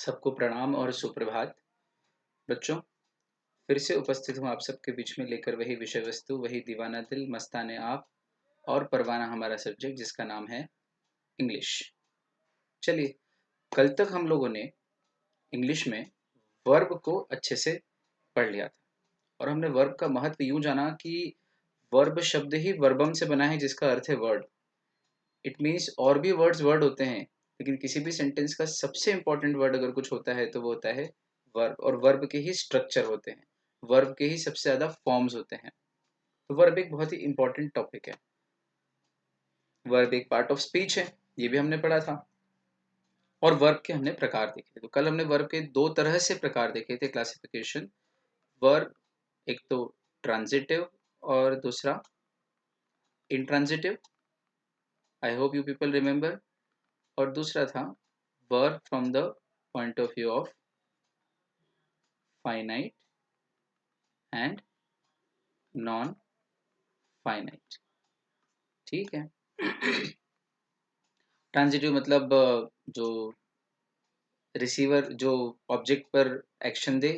सबको प्रणाम और सुप्रभात। बच्चों, फिर से उपस्थित हूँ आप सबके बीच में लेकर वही विषय वस्तु, वही दीवाना दिल, मस्ताने आप और परवाना हमारा सब्जेक्ट जिसका नाम है इंग्लिश। चलिए, कल तक हम लोगों ने इंग्लिश में वर्ब को अच्छे से पढ़ लिया था और हमने वर्ब का महत्व यूं जाना कि वर्ब शब्द ही वर्बम से बना है जिसका अर्थ है वर्ड। इट मीन्स और भी वर्ड्स वर्ड होते हैं, लेकिन किसी भी सेंटेंस का सबसे इंपॉर्टेंट वर्ड अगर कुछ होता है तो वो होता है वर्ब, और वर्ब के ही स्ट्रक्चर होते हैं, वर्ब के ही सबसे ज्यादा फॉर्म्स होते हैं। तो वर्ब एक बहुत ही इंपॉर्टेंट टॉपिक है। वर्ब एक पार्ट ऑफ स्पीच है, ये भी हमने पढ़ा था। और वर्ब के हमने प्रकार देखे थे। तो कल हमने वर्ब के दो तरह से प्रकार देखे थे, क्लासिफिकेशन। वर्ब एक तो ट्रांजिटिव और दूसरा intransitive. I hope you people remember. और दूसरा था verb from the point of view of finite and non finite. ठीक है। ट्रांजिटिव मतलब जो रिसीवर जो ऑब्जेक्ट पर एक्शन दे,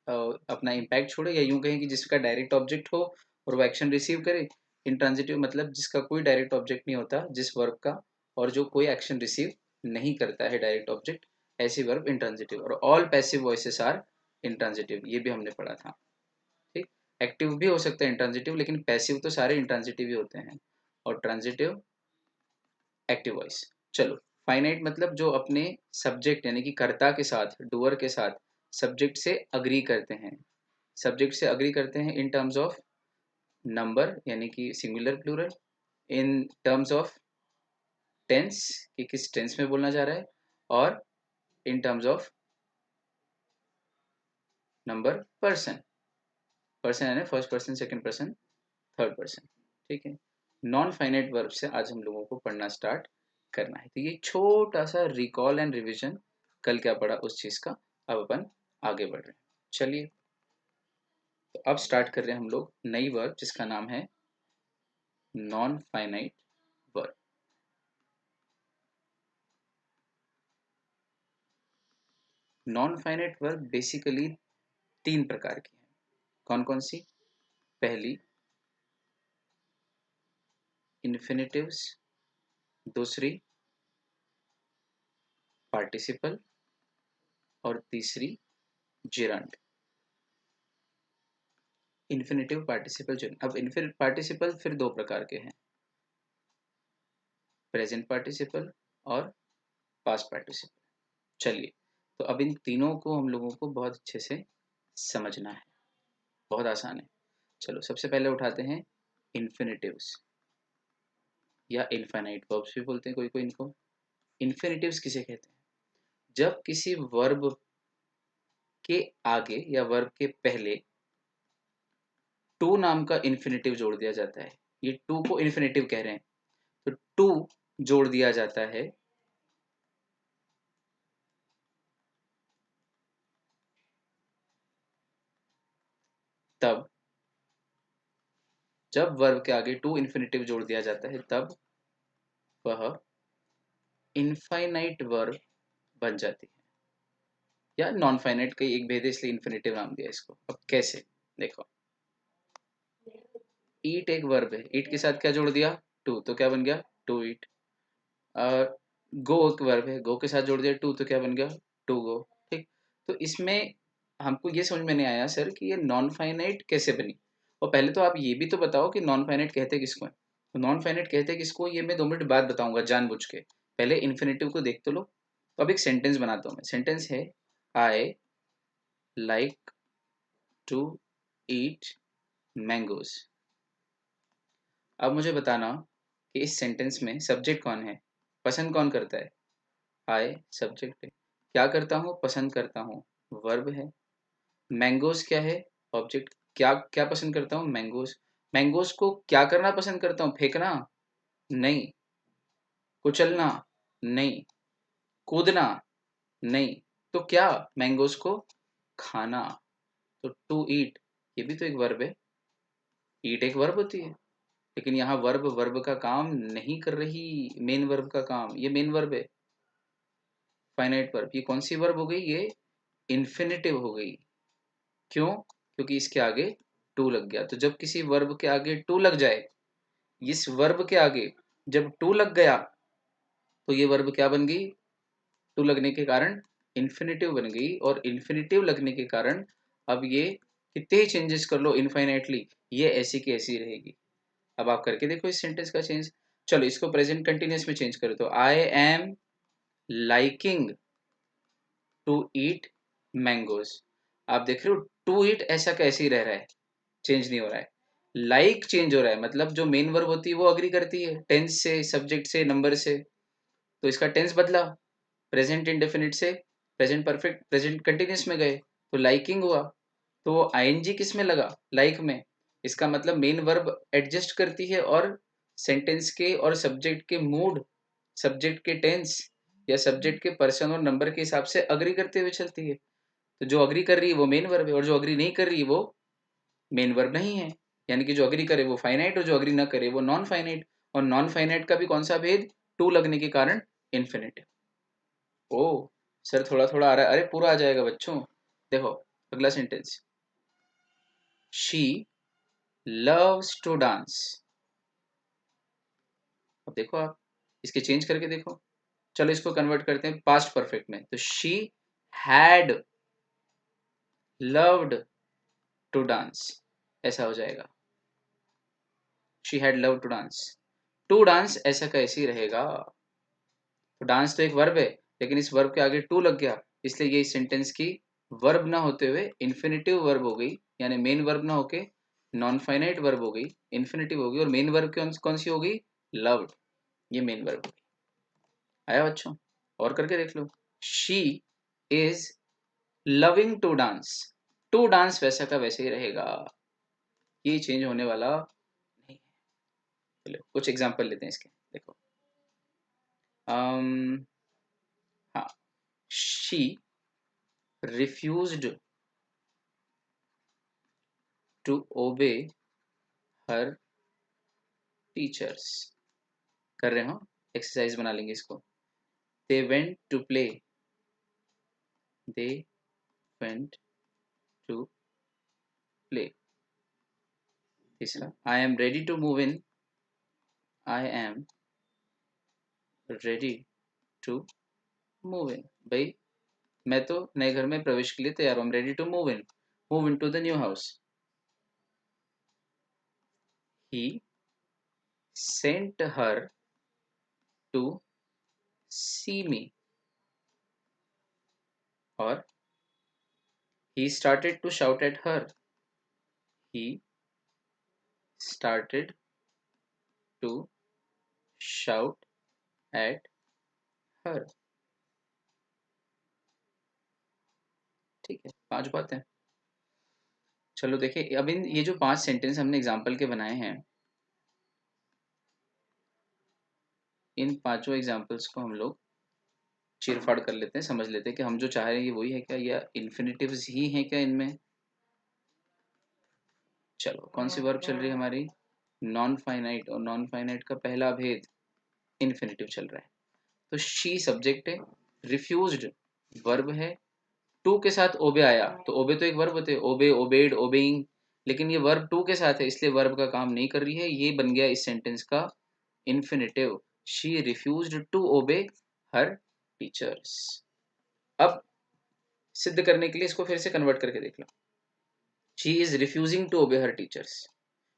अपना इम्पैक्ट छोड़े, या यूं कहें कि जिसका डायरेक्ट ऑब्जेक्ट हो और वो एक्शन रिसीव करे। इंट्रांजिटिव मतलब जिसका कोई डायरेक्ट ऑब्जेक्ट नहीं होता, जिस वर्ब का, और जो कोई एक्शन रिसीव नहीं करता है डायरेक्ट ऑब्जेक्ट, ऐसी वर्ब इंट्रांजिटिव। और all passive voices are intransitive, ये भी हमने पढ़ा था। ठीक। एक्टिव भी हो सकता है इंट्रांजिटिव, लेकिन पैसिव तो सारे इंट्रांजिटिव ही होते हैं। और ट्रांजिटिव एक्टिव वॉइस। चलो, फाइनाइट मतलब जो अपने सब्जेक्ट यानी कि कर्ता के साथ, डूअर के साथ सब्जेक्ट से अग्री करते हैं। सब्जेक्ट से अग्री करते हैं इन टर्म्स ऑफ नंबर यानी कि singular plural, in terms of tense कि किस टेंस में बोलना जा रहा है, और in terms of number person. Person यानी first person, second person, third person. ठीक है। नॉन फाइनाइट वर्ब से आज हम लोगों को पढ़ना स्टार्ट करना है। तो ये छोटा सा रिकॉल एंड रिवीजन, कल क्या पढ़ा उस चीज का। अब अपन आगे बढ़ रहे हैं। चलिए, तो अब स्टार्ट कर रहे हैं हम लोग नई वर्ब जिसका नाम है non finite verb. Non finite verb basically तीन प्रकार की है। कौन कौन सी? पहली इन्फिनिटिव्स, दूसरी पार्टिसिपल, और तीसरी जिरंड। Infinitive, participle, gerund. अब इन्फिनिट पार्टिसिपल फिर दो प्रकार के हैं, प्रेजेंट पार्टिसिपल और पास्ट पार्टिसिपल। चलिए, तो अब इन तीनों को हम लोगों को बहुत अच्छे से समझना है। बहुत आसान है। चलो, सबसे पहले उठाते हैं इन्फिनिटिव्स, या इनफाइनाइट वर्ब्स भी बोलते हैं कोई कोई इनको। इन्फिनिटिव्स किसे कहते हैं? जब किसी वर्ब के आगे या वर्ब के पहले टू नाम का इन्फिनिटिव जोड़ दिया जाता है। ये टू को इन्फिनिटिव कह रहे हैं, तो टू जोड़ दिया जाता है तब, जब वर्ब के आगे टू इन्फिनिटिव जोड़ दिया जाता है तब वह इनफाइनाइट वर्ब बन जाती है, या नॉन फाइनाइट का एक भेद है इसलिए इन्फिनिटिव नाम दिया इसको। अब कैसे? देखो, ईट एक वर्ब है, ईट के साथ क्या जोड़ दिया? टू, तो क्या बन गया? To eat. गो एक वर्ब है, गो के साथ जोड़ दिया टू, तो क्या बन गया? To go. ठीक। तो इसमें हमको ये समझ में नहीं आया सर कि ये नॉन फाइनाइट कैसे बनी। और पहले तो आप ये भी तो बताओ कि नॉन फाइनाइट कहते किसको है। तो नॉन फाइनाइट कहते किसको, ये मैं 2 मिनट बाद बताऊंगा जानबूझ के। पहले इन्फिनेटिव को देख तो लो। तो अब एक सेंटेंस बनाता हूँ मैं। सेंटेंस है I like to eat mangoes. अब मुझे बताना कि इस सेंटेंस में सब्जेक्ट कौन है, पसंद कौन करता है? आई सब्जेक्ट है। क्या करता हूँ? पसंद करता हूँ, वर्ब है। मैंगोज क्या है? ऑब्जेक्ट। क्या क्या पसंद करता हूँ? मैंगोज। मैंगोज को क्या करना पसंद करता हूँ? फेंकना? नहीं। कुचलना? नहीं। कूदना? नहीं। तो क्या? मैंगोज को खाना। तो टू ईट, ये भी तो एक वर्ब है। ईट एक वर्ब होती है, लेकिन यहाँ वर्ब वर्ब का काम नहीं कर रही, मेन वर्ब का काम। ये मेन वर्ब है। फाइनाइट वर्ब, ये कौन सी वर्ब हो गई, ये इन्फिनेटिव हो गई। क्यों? क्योंकि इसके आगे टू लग गया। तो जब किसी वर्ब के आगे टू लग जाए, इस वर्ब के आगे जब टू लग गया तो ये वर्ब क्या बन गई, टू लगने के कारण इन्फिनेटिव बन गई। और इन्फिनेटिव लगने के कारण अब ये कितने ही चेंजेस कर लो इनफाइनाइटली, ये ऐसी की ऐसी रहेगी। अब आप करके देखो इस सेंटेंस का चेंज। चलो इसको प्रेजेंट कंटिन्यूअस में चेंज करो, तो I am liking to eat mangoes. आप देख रहे हो टू ईट ऐसा कैसे ही रह रहा है, चेंज नहीं हो रहा है। लाइक चेंज हो रहा है, मतलब जो मेन वर्ब होती है वो अग्री करती है टेंस से, सब्जेक्ट से, नंबर से। तो इसका टेंस बदला, प्रेजेंट इंडेफिनिट से प्रेजेंट परफेक्ट, प्रेजेंट कंटिन्यूस में गए, तो लाइकिंग हुआ। तो वो आईएनजी किस में लगा, लाइक में। इसका मतलब मेन वर्ब एडजस्ट करती है और सेंटेंस के और सब्जेक्ट के मूड, सब्जेक्ट के टेंस या सब्जेक्ट के पर्सन और नंबर के हिसाब से अग्री करते हुए चलती है। तो जो अग्री कर रही है वो मेन वर्ब है, और जो अग्री नहीं कर रही है वो मेन वर्ब नहीं है। यानी कि जो अग्री करे वो फाइनाइट और जो अग्री ना करे वो नॉन फाइनाइट। और नॉन फाइनाइट का भी कौन सा भेद, टू लगने के कारण इन्फिनिट। ओ सर थोड़ा थोड़ा आ रहा है, अरे पूरा आ जाएगा बच्चों। देखो अगला sentence, she loves to dance. अब देखो आप इसके चेंज करके देखो। चलो इसको कन्वर्ट करते हैं पास्ट परफेक्ट में, तो she had loved to dance, ऐसा हो जाएगा। She had love to dance, to dance ऐसा कैसे ही रहेगा। तो डांस तो एक वर्ब है, लेकिन इस वर्ब के आगे टू लग गया, इसलिए ये इस सेंटेंस की वर्ब ना होते हुए इन्फिनेटिव वर्ब हो गई। यानी मेन वर्ब ना होके नॉन फाइनाइट वर्ब हो गई, इन्फिनेटिव हो गई। और मेन वर्ब कौन सी हो गई, लव्ड, ये मेन वर्ब हो गई। आया बच्चों, और करके देख लो। She is loving to dance, to dance वैसा का वैसे ही रहेगा, ये चेंज होने वाला नहीं है। चलो कुछ एग्जांपल लेते हैं इसके, देखो। um, हाँ, she refused to obey her teachers। कर रहे हो, एक्सरसाइज बना लेंगे इसको। they went to play, they went to play। तीसरा, I am ready to move in, I am ready to move in। भाई मैं तो नए घर में प्रवेश के लिए तैयार हूँ, I'm ready to move into the new house। he sent her to see me, और he started to shout at her, he started to shout at her। ठीक है, 5 बातें। चलो देखिए, अब इन ये जो 5 सेंटेंस हमने एग्जाम्पल के बनाए हैं, इन पांचों एग्जाम्पल्स को हम लोग चीर-फाड़ कर लेते हैं, समझ लेते हैं कि हम जो चाह रहे हैं ये वही है क्या, या इन्फिनेटिव्स ही हैं क्या इनमें। चलो कौन सी वर्ब चल रही है हमारी, नॉन फाइनाइट, और नॉन फाइनाइट का पहला भेद इन्फिनेटिव चल रहा है। तो शी सब्जेक्ट है, रिफ्यूज्ड वर्ब है, टू के साथ ओबे आया, तो ओबे तो एक वर्ब होते हैं, ओबे, ओबेड, ओबेइंग। लेकिन ये वर्ब टू के साथ है, इसलिए वर्ब का काम नहीं कर रही है, ये बन गया इस सेंटेंस का infinitive. She refused to obey her teachers. अब सिद्ध करने के लिए इसको फिर से कन्वर्ट करके देख लो। She is refusing to obey her teachers,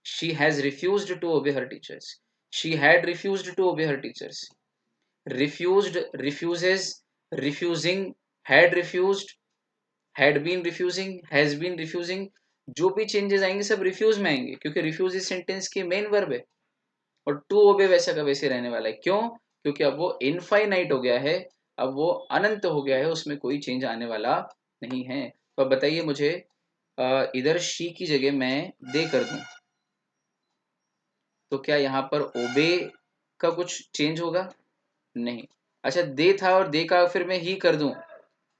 she has refused to obey her teachers, she had refused to obey her teachers. Refused, refuses, refusing, had refused, had been refusing, has been refusing, जो भी changes आएंगे सब refuse में आएंगे, क्योंकि refuse इस sentence की main verb है। और टू ओबे वैसा का वैसे रहने वाला है। क्यों? क्योंकि अब वो इनफाइनाइट हो गया है, अब वो अनंत हो गया है, उसमें कोई चेंज आने वाला नहीं है। तो अब बताइए मुझे, इधर शी की जगह मैं दे कर दूं, तो क्या यहाँ पर ओबे का कुछ चेंज होगा? नहीं। अच्छा, दे था और दे का फिर मैं ही कर दूं,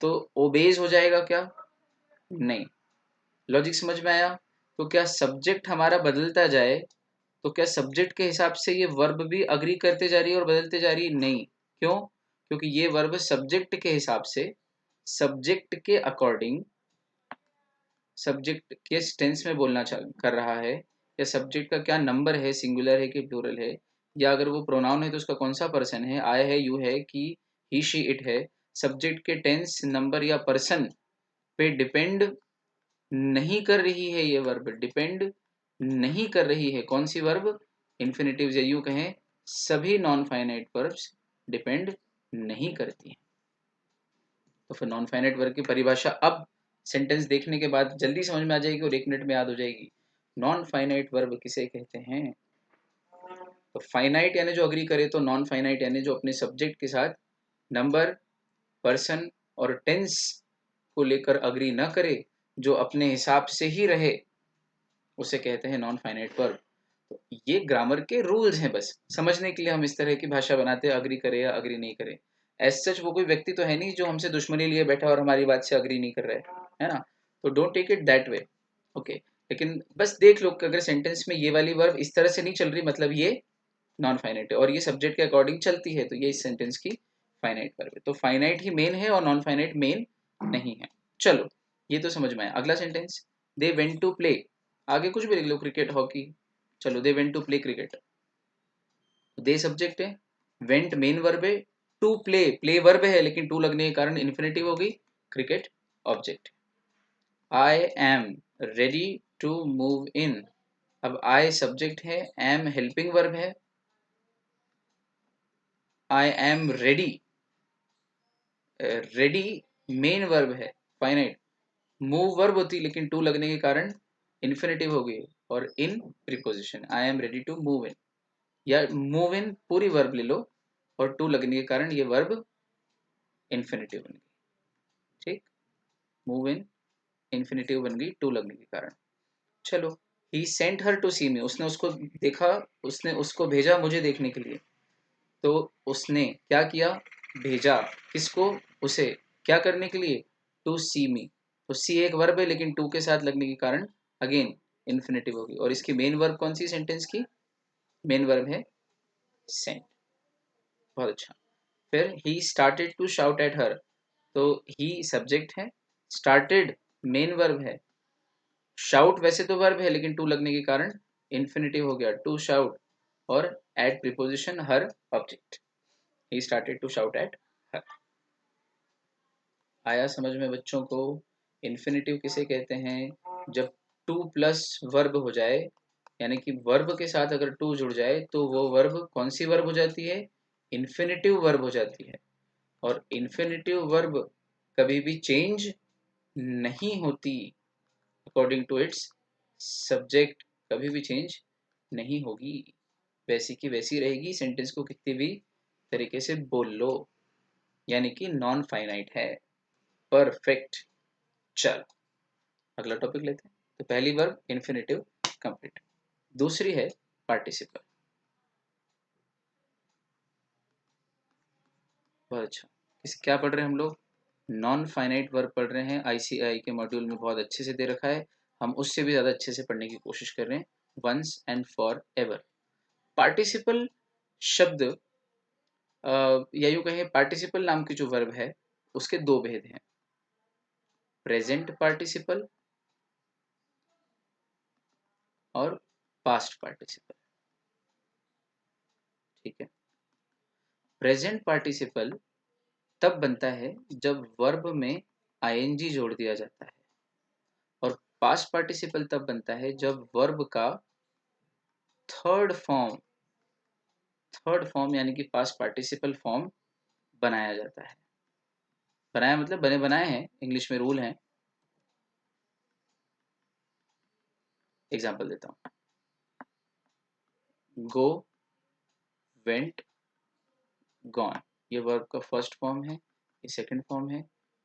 तो ओबेज हो जाएगा क्या? नहीं। लॉजिक समझ में आया? तो क्या सब्जेक्ट हमारा बदलता जाए, तो क्या सब्जेक्ट के हिसाब से ये वर्ब भी अग्री करते जा रही है और बदलते जा रही है? नहीं। क्यों? क्योंकि ये वर्ब सब्जेक्ट के हिसाब से, सब्जेक्ट के अकॉर्डिंग, सब्जेक्ट किस टेंस में बोलना कर रहा है, या सब्जेक्ट का क्या नंबर है, सिंगुलर है कि प्लूरल है, या अगर वो प्रोनाउन है तो उसका कौन सा पर्सन है, आई है, यू है कि ही शी इट है, सब्जेक्ट के टेंस, नंबर या पर्सन पे डिपेंड नहीं कर रही है ये वर्ब, डिपेंड नहीं कर रही है। कौन सी वर्ब? इन्फिनेटिव, या यूं कहें सभी नॉन फाइनाइट वर्ब्स डिपेंड नहीं करती हैं। तो फिर नॉन फाइनाइट वर्ब की परिभाषा अब सेंटेंस देखने के बाद जल्दी समझ में आ जाएगी और 1 मिनट में याद हो जाएगी। नॉन फाइनाइट वर्ब किसे कहते हैं? तो फाइनाइट यानी जो अग्री करे, तो नॉन फाइनाइट यानी जो अपने सब्जेक्ट के साथ नंबर, पर्सन और टेंस को लेकर अग्री न करे, जो अपने हिसाब से ही रहे, उसे कहते हैं नॉन फाइनाइट वर्ब। तो ये ग्रामर के रूल्स हैं, बस समझने के लिए हम इस तरह की भाषा बनाते हैं, अग्री करे या अग्री नहीं करे। एज सच वो कोई व्यक्ति तो है नहीं जो हमसे दुश्मनी लिए बैठा और हमारी बात से अग्री नहीं कर रहा है ना? तो don't take it that way, okay. लेकिन बस देख लो कि अगर सेंटेंस में ये वाली वर्ब इस तरह से नहीं चल रही, मतलब ये नॉन फाइनाइट है, और ये सब्जेक्ट के अकॉर्डिंग चलती है, तो ये इस सेंटेंस की फाइनाइट वर्ब है। तो फाइनाइट ही मेन है और नॉन फाइनाइट मेन नहीं है। चलो, ये तो समझ में आया। अगला sentence, they went to play, आगे कुछ भी लिख लो, क्रिकेट, हॉकी, चलो they went to play cricket. They subject है, वेंट मेन वर्ब है, टू प्ले, प्ले वर्ब है लेकिन टू लगने के कारण इन्फिनेटिव हो गई, cricket object. I am ready to move in, अब आई सब्जेक्ट है, एम हेल्पिंग वर्ब है, I am ready, ready main verb है, फाइनाइट, मूव वर्ब होती लेकिन टू लगने के कारण इन्फिनेटिव हो गई, और in preposition, I am ready to move in, या मूव इन पूरी वर्ब ले लो और टू लगने के कारण ये वर्ब इन्फिनेटिव बन गई, ठीक। मूव इन इन्फिनेटिव बन गई टू लगने के कारण। चलो, ही सेंट हर टू सी मी, उसने उसको देखा, उसने उसको भेजा मुझे देखने के लिए। तो उसने क्या किया? भेजा, किसको? उसे, क्या करने के लिए? टू सी मी। तो सी एक वर्ब है लेकिन टू के साथ लगने के कारण अगेन इन्फिनेटिव होगी, और इसकी मेन वर्ब कौन सी सेंटेंस की? मेन वर्ब है सेंट। बहुत अच्छा। फिर he started to shout at her, तो ही सब्जेक्ट है, स्टार्टेड मेन वर्ब है, शाउट वैसे तो वर्ब है लेकिन टू लगने के कारण इन्फिनेटिव हो गया, टू शाउट, और at preposition her object, he started to shout at her. आया समझ में बच्चों को? इन्फिनेटिव किसे कहते हैं? जब टू प्लस वर्ब हो जाए, यानी कि वर्ब के साथ अगर टू जुड़ जाए तो वो वर्ब कौन सी वर्ब हो जाती है? इन्फिनेटिव वर्ब हो जाती है। और इन्फिनेटिव वर्ब कभी भी चेंज नहीं होती, अकॉर्डिंग टू इट्स सब्जेक्ट कभी भी चेंज नहीं होगी, वैसी की वैसी रहेगी, सेंटेंस को कितनी भी तरीके से बोल लो, यानी कि नॉन फाइनाइट है। परफेक्ट। चल, अगला टॉपिक लेते हैं। तो पहली वर्ब इन्फिनेटिव कंप्लीट, दूसरी है पार्टिसिपल। बहुत अच्छा। इस क्या पढ़ रहे हैं हम लोग? नॉन फाइनाइट वर्ब पढ़ रहे हैं, आईसीआई के मॉड्यूल में बहुत अच्छे से दे रखा है, हम उससे भी ज़्यादा अच्छे से पढ़ने की कोशिश कर रहे हैं, once and for ever. Participle शब्द, या यूँ कहें पार्टिसिपल नाम की जो वर्ब है उसके दो भेद हैं, प्रेजेंट पार्टिसिपल और पास्ट पार्टिसिपल, ठीक है। प्रेजेंट पार्टिसिपल तब बनता है जब वर्ब में आईएनजी जोड़ दिया जाता है, और पास्ट पार्टिसिपल तब बनता है जब वर्ब का थर्ड फॉर्म, थर्ड फॉर्म यानी कि पास्ट पार्टिसिपल फॉर्म बनाया जाता है। बनाया मतलब बने बनाए हैं, इंग्लिश में रूल हैं। एग्जांपल देता हूँ, गो, वेंट, गॉन, ये वर्ब का फर्स्ट फॉर्म है, ये सेकंड फॉर्म है,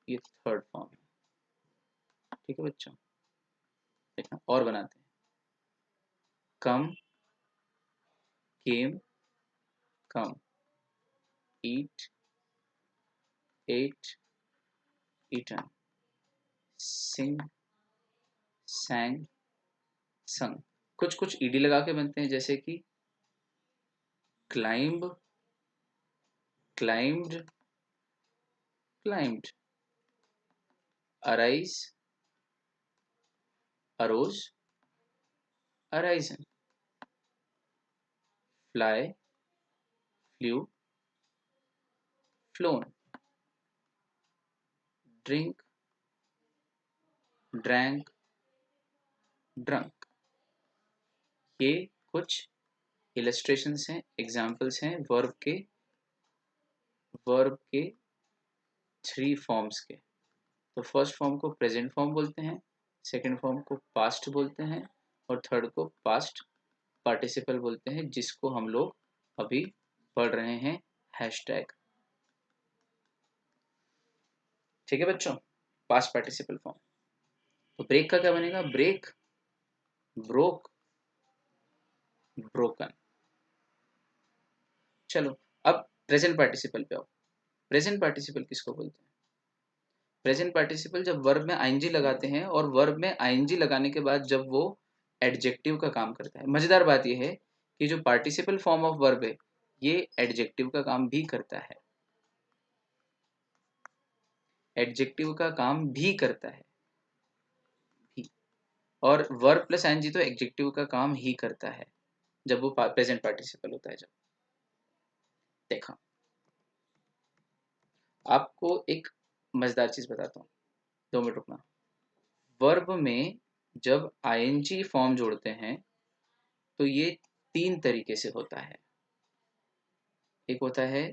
ये थर्ड फॉर्म है, ठीक है बच्चों। देखना और बनाते हैं, कम, केम, कम, ईट, एट, ईटन, सिंग, सैंग, संग। कुछ कुछ ईडी लगा के बनते हैं, जैसे कि climb, climbed, climbed, arise, arose, arisen, fly, flew, flown, drink, drank, drunk। ये कुछ इलस्ट्रेशंस हैं, एग्जाम्पल्स हैं वर्ब के 3 फॉर्म्स के। तो फर्स्ट फॉर्म को प्रेजेंट फॉर्म बोलते हैं, सेकंड फॉर्म को पास्ट बोलते हैं और थर्ड को पास्ट पार्टिसिपल बोलते हैं, जिसको हम लोग अभी पढ़ रहे हैं हैशटैग। ठीक है बच्चों, पास्ट पार्टिसिपल फॉर्म। तो ब्रेक का क्या बनेगा? Break, broke, broken. चलो अब प्रेजेंट पार्टिसिपल पे आओ। प्रेजेंट पार्टिसिपल किसको बोलते हैं? प्रेजेंट पार्टिसिपल जब वर्ब में आईएनजी लगाते हैं और वर्ब में आईएनजी लगाने के बाद जब वो एडजेक्टिव का काम करता है। मजेदार बात यह है कि जो पार्टिसिपल फॉर्म ऑफ वर्ब है ये एडजेक्टिव का काम भी करता है, एडजेक्टिव का काम भी करता है भी। और वर्ब प्लस आईएनजी तो एडजेक्टिव का काम ही करता है जब वो प्रेजेंट पार्टिसिपल होता है। जब देखा, आपको एक मजेदार चीज बताता हूँ, 2 मिनट रुकना। वर्ब में जब आईएनजी फॉर्म जोड़ते हैं तो ये 3 तरीके से होता है। एक होता है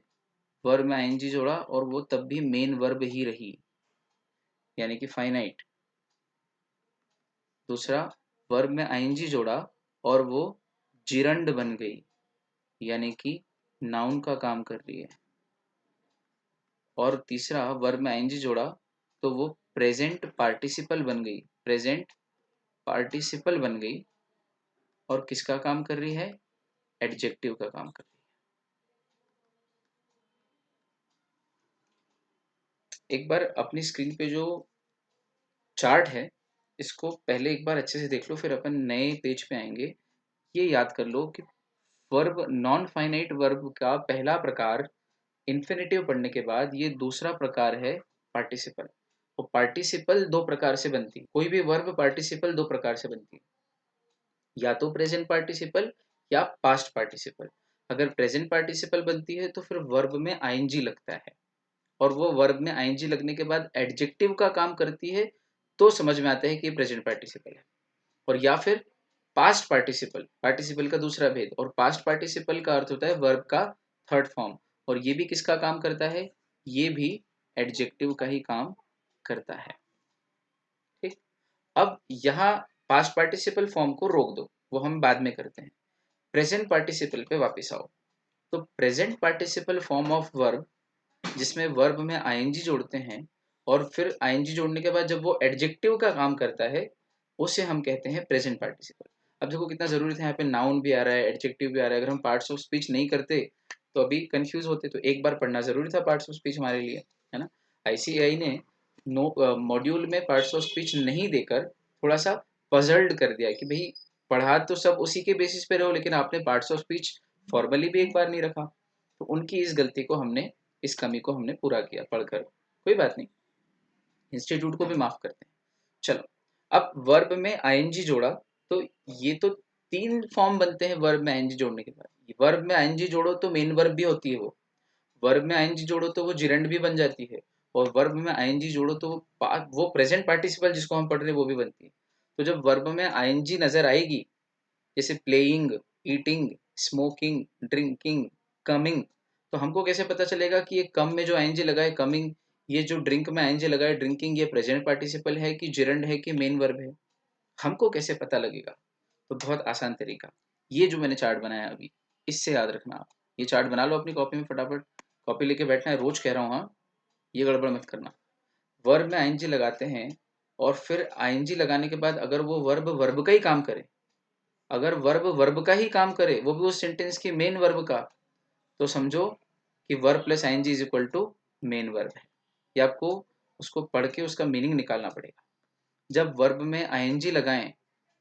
वर्ब में आईएनजी जोड़ा और वो तब भी मेन वर्ब ही रही, यानी कि फाइनाइट। दूसरा, वर्ब में आईएनजी जोड़ा और वो जिरंड बन गई, यानी कि नाउन का काम कर रही है। और तीसरा, वर्ब में आईएनजी जोड़ा तो वो प्रेजेंट पार्टिसिपल बन गई, प्रेजेंट पार्टिसिपल बन गई और किसका काम कर रही है? एडजेक्टिव का काम कर रही है। एक बार अपनी स्क्रीन पे जो चार्ट है इसको पहले एक बार अच्छे से देख लो, फिर अपन नए पेज पे आएंगे। ये याद कर लो कि वर्ब, नॉन फाइनाइट वर्ब का पहला प्रकार इन्फिनेटिव पढ़ने के बाद ये दूसरा प्रकार है पार्टिसिपल। तो पार्टिसिपल 2 प्रकार से बनती है, कोई भी वर्ब पार्टिसिपल 2 प्रकार से बनती है, या तो प्रेजेंट पार्टिसिपल या पास्ट पार्टिसिपल। अगर प्रेजेंट पार्टिसिपल बनती है तो फिर वर्ब में आईएनजी लगता है और वो वर्ब में आईएनजी लगने के बाद एडजेक्टिव का काम करती है, तो समझ में आता है कि ये प्रेजेंट पार्टिसिपल है। और या फिर पास्ट पार्टिसिपल, पार्टिसिपल का दूसरा भेद, और पास्ट पार्टिसिपल का अर्थ होता है वर्ब का थर्ड फॉर्म, और ये भी किसका काम करता है? ये भी एडजेक्टिव का ही काम करता है। ठीक, अब यहाँ पास्ट पार्टिसिपल फॉर्म को रोक दो, वो हम बाद में करते हैं। प्रेजेंट पार्टिसिपल पे वापस आओ। तो present participle form of verb जिसमें वर्ब में आईएनजी जोड़ते हैं और फिर आईएनजी जोड़ने के बाद जब वो एडजेक्टिव का काम करता है उसे हम कहते हैं प्रेजेंट पार्टिसिपल। अब देखो कितना जरूरी था, यहाँ पे नाउन भी आ रहा है, एडजेक्टिव भी आ रहा है। अगर हम पार्ट्स ऑफ स्पीच नहीं करते तो अभी कंफ्यूज होते, तो एक बार पढ़ना जरूरी था पार्ट्स ऑफ स्पीच हमारे लिए, है ना। आईसीएआई ने मॉड्यूल में पार्ट्स ऑफ स्पीच नहीं देकर थोड़ा सा पजल्ड कर दिया कि भाई पढ़ा तो सब उसी के बेसिस पे रहो, लेकिन आपने पार्ट्स ऑफ स्पीच फॉर्मली भी एक बार नहीं रखा। तो उनकी इस गलती को हमने, इस कमी को हमने पूरा किया पढ़कर। कोई बात नहीं, इंस्टीट्यूट को भी माफ करते हैं। चलो, अब वर्ब में आईएनजी जोड़ा तो ये तो 3 फॉर्म बनते हैं वर्ब में आईएनजी जोड़ने के बाद। वर्ब में आईएनजी जोड़ो तो मेन वर्ब भी होती है वो, वर्ब में आईएनजी जोड़ो तो वो जिरंड भी बन जाती है, और वर्ब में आईएनजी जोड़ो तो वो प्रेजेंट पार्टिसिपल जिसको हम पढ़ रहे हैं वो भी बनती है। तो जब वर्ब में आईएनजी नजर आएगी, जैसे playing, eating, smoking, drinking, coming, तो हमको कैसे पता चलेगा कि ये कम में जो आईएनजी लगा है कमिंग, ये जो ड्रिंक में आईएनजी लगा है ड्रिंकिंग, ये प्रेजेंट पार्टिसिपल है कि जिरंड है कि मेन वर्ब है? हमको कैसे पता लगेगा? तो बहुत आसान तरीका, ये जो मैंने चार्ट बनाया अभी, इससे याद रखना आप। ये चार्ट बना लो अपनी कॉपी में, फटाफट कॉपी लेके बैठना है, रोज कह रहा हूँ, हाँ, ये गड़बड़ मत करना। वर्ब में आईएनजी लगाते हैं और फिर आईएनजी लगाने के बाद अगर वो वर्ब वर्ब का ही काम करे, अगर वर्ब वर्ब का ही काम करे, वो भी उस सेंटेंस की मेन वर्ब का, तो समझो कि verb plus ING is equal to main verb है। ये आपको उसको पढ़ के उसका मीनिंग निकालना पड़ेगा। जब वर्ब में आईएनजी लगाएं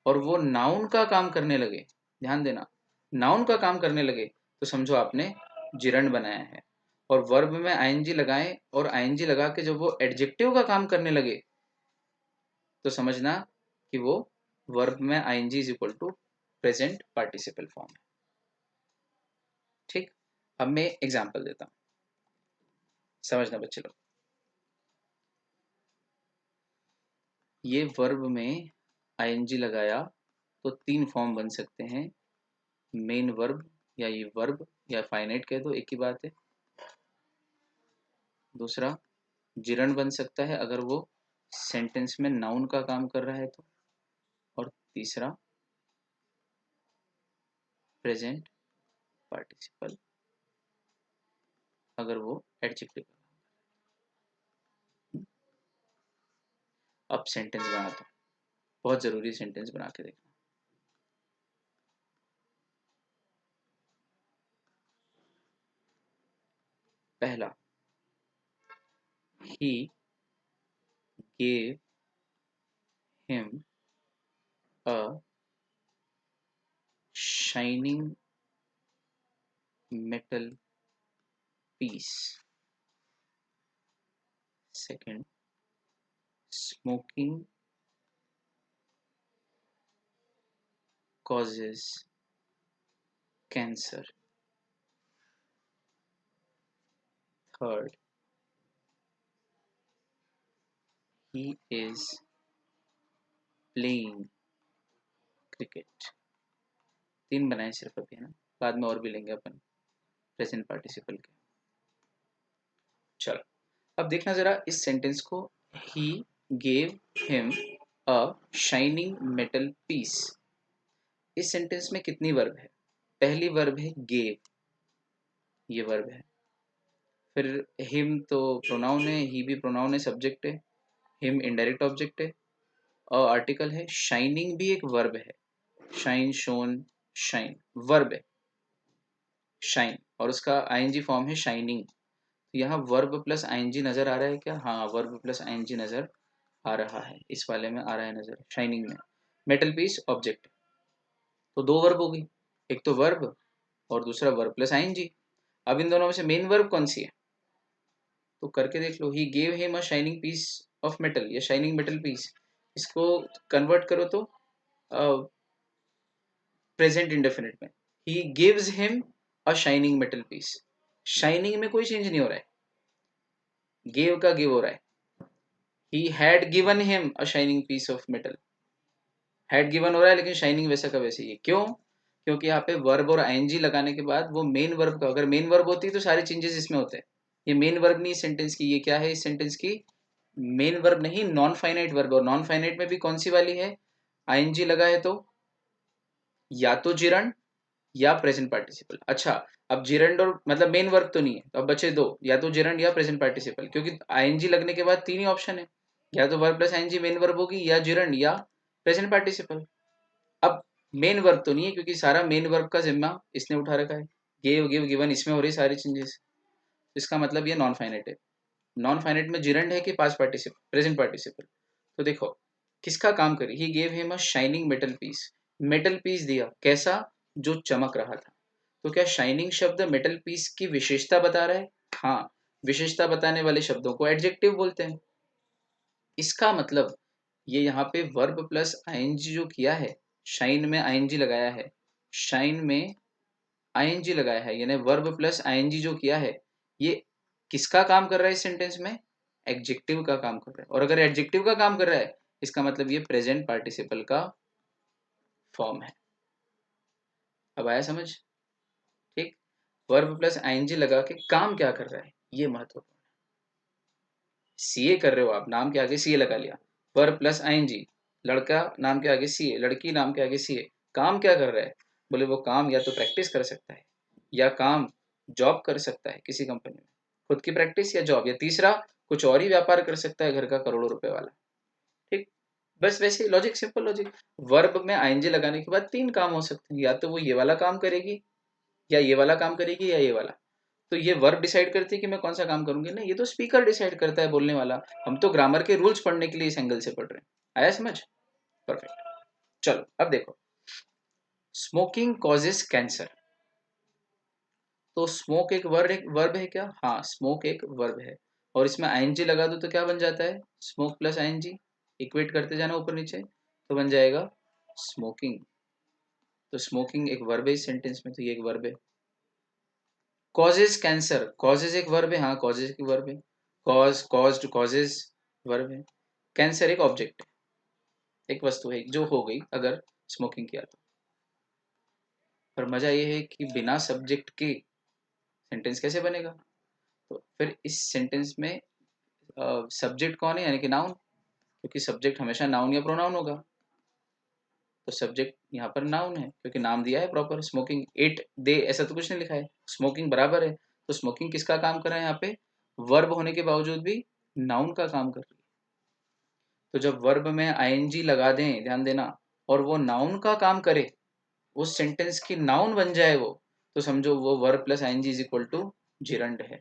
और वो नाउन का काम करने लगे, ध्यान देना, नाउन का काम करने लगे, तो समझो आपने जिरंड बनाया है। और वर्ब में आईएनजी लगाएं और आईएनजी लगा के जब वो एडजेक्टिव का काम करने लगे तो समझना कि वो वर्ब में ING is equal to present participle form है। ठीक, अब मैं एग्जांपल देता हूं, समझना बच्चे लोग। ये वर्ब में आईएनजी लगाया तो तीन फॉर्म बन सकते हैं, मेन वर्ब या ये वर्ब या फाइनाइट कह दो, एक ही बात है। दूसरा जिरंड बन सकता है अगर वो सेंटेंस में नाउन का काम कर रहा है तो, और तीसरा प्रेजेंट पार्टिसिपल अगर वो एडजेक्टिव का काम। अब सेंटेंस बनाता हूँ, बहुत जरूरी सेंटेंस बना के देखना। पहला, he gave him a shining metal piece. Second, smoking causes cancer. Third, he is playing cricket. तीन बनाए सिर्फ अभी, है ना, बाद में और भी लेंगे अपन प्रेजेंट पार्टिसिपल के। चलो अब देखना जरा इस सेंटेंस को, he gave him a shining metal piece। इस सेंटेंस में कितनी वर्ब है? पहली वर्ब है gave, ये वर्ब है। फिर हिम तो प्रोनाउन है, ही भी प्रोनाउन है, सब्जेक्ट है, हिम इनडायरेक्ट ऑब्जेक्ट है और आर्टिकल है। शाइनिंग भी एक वर्ब है, शाइन, शोन, शाइन वर्ब है, शाइन, और उसका आईएनजी फॉर्म है शाइनिंग। तो यहाँ वर्ब प्लस आईएनजी नजर आ रहा है क्या? हाँ, वर्ब प्लस आईएनजी नजर आ रहा है, इस वाले में आ रहा है नजर, शाइनिंग में। मेटल पीस ऑब्जेक्ट, तो दो वर्ब होगी, एक तो वर्ब और दूसरा वर्ब प्लस आईएनजी। अब इन दोनों में से मेन वर्ब कौन सी है? तो करके देख लो, he gave him a shining piece of metal या शाइनिंग मेटल पीस, इसको कन्वर्ट करो तो प्रेजेंट इंडेफिनिट में, he gives him a shining metal piece. Shining में कोई चेंज नहीं हो रहा है, गिव का गिव हो रहा है। He had given him a shining piece of metal, had given हो रहा है लेकिन शाइनिंग वैसा का वैसे ही है। क्यों? क्योंकि यहाँ पे वर्ब और आईएनजी लगाने के बाद वो मेन वर्ब का, अगर मेन वर्ब होती तो सारे चेंजेस इसमें होते हैं। ये मेन वर्ब नहीं इस सेंटेंस की, ये क्या है इस सेंटेंस की? मेन वर्ब नहीं, नॉन फाइनाइट वर्ब। और नॉन फाइनाइट में भी कौन सी वाली है? आईएनजी लगा है तो या तो जिरंड या प्रेजेंट पार्टिसिपल। अच्छा, अब जिरंड और मतलब मेन वर्ब तो नहीं है, तो अब बचे दो, या तो जिरंड या प्रेजेंट पार्टिसिपल, क्योंकि आईएनजी लगने के बाद तीन ही ऑप्शन है, या तो verb plus ING main verb होगी, या जिरंड या प्रेजेंट पार्टिसिपल। अब मेन वर्ब तो नहीं है क्योंकि सारा मेन वर्ब का जिम्मा इसने उठा रखा है, गेव गिव गिवन इसमें हो रही सारी चेंजेस, इसका मतलब ये नॉन फाइनाइट है। नॉन फाइनाइट में जिरंड है कि पास्ट पार्टिसिपल, प्रेजेंट पार्टिसिपल। तो देखो किसका काम करी, he gave him a shining metal piece, metal piece दिया, कैसा? जो चमक रहा था। तो क्या शाइनिंग शब्द मेटल पीस की विशेषता बता रहा है? हाँ, विशेषता बताने वाले शब्दों को एडजेक्टिव बोलते हैं। इसका मतलब ये यहाँ पे वर्ब प्लस आईएनजी जो किया है, शाइन में आईएनजी लगाया है, शाइन में आईएनजी लगाया है, यानी वर्ब प्लस आईएनजी जो किया है, ये किसका काम कर रहा है इस सेंटेंस में? एडजेक्टिव का काम कर रहा है। और अगर एडजेक्टिव का काम कर रहा है इसका मतलब ये प्रेजेंट पार्टिसिपल का फॉर्म है। अब आया समझ? ठीक, वर्ब प्लस आईएनजी लगा के काम क्या कर रहा है ये महत्वपूर्ण है। सीए कर रहे हो आप, नाम के आगे सीए लगा लिया, वर्ब प्लस आईएनजी, लड़का नाम के आगे सीए, लड़की नाम के आगे सीए, काम क्या कर रहा है? बोले वो काम या तो प्रैक्टिस कर सकता है या काम जॉब कर सकता है किसी कंपनी में, खुद की प्रैक्टिस या जॉब, या तीसरा कुछ और ही व्यापार कर सकता है घर का करोड़ों रुपए वाला। ठीक, बस वैसे लॉजिक, सिंपल लॉजिक। वर्ब में आईएनजी लगाने के बाद तीन काम हो सकते हैं, या तो वो ये वाला काम करेगी या ये वाला काम करेगी या ये वाला। तो ये वर्ब डिसाइड करती है कि मैं कौन सा काम करूंगी? नहीं, ये तो स्पीकर डिसाइड करता है, बोलने वाला। हम तो ग्रामर के रूल्स पढ़ने के लिए इस एंगल से पढ़ रहे हैं। आया समझ? परफेक्ट। चलो अब देखो, स्मोकिंग कॉजेस कैंसर। तो स्मोक एक वर्ब है क्या? हाँ, स्मोक एक वर्ब है। और इसमें आईएनजी लगा दो तो क्या बन जाता है? स्मोक प्लस आईएनजी, इक्वेट करते जाना ऊपर नीचे, तो बन जाएगा स्मोकिंग। तो स्मोकिंग एक वर्ब है इस सेंटेंस में, तो ये एक वर्ब है। कॉजेज कैंसर, कॉजेज एक वर्ब है, हाँ कॉजेज एक वर्ब है। कॉज, कॉज्ड, कॉजेज वर्ब है। कैंसर एक ऑब्जेक्ट है, एक वस्तु है जो हो गई अगर स्मोकिंग किया तो। पर मजा ये है कि बिना सब्जेक्ट के सेंटेंस कैसे बनेगा? तो फिर इस सेंटेंस में सब्जेक्ट कौन है, यानी कि नाउन, क्योंकि सब्जेक्ट हमेशा नाउन या प्रोनाउन होगा। तो सब्जेक्ट यहाँ पर नाउन है क्योंकि नाम दिया है प्रॉपर, स्मोकिंग, इट, दे, ऐसा तो कुछ नहीं लिखा है, स्मोकिंग बराबर है। तो स्मोकिंग किसका काम कर रहा है यहाँ पे? वर्ब होने के बावजूद भी नाउन का काम कर रही है। तो जब वर्ब में आईएनजी लगा दें, ध्यान देना, और वो नाउन का काम करे, उस सेंटेंस की नाउन बन जाए वो, तो समझो वो verb plus ING is equal to gerund है।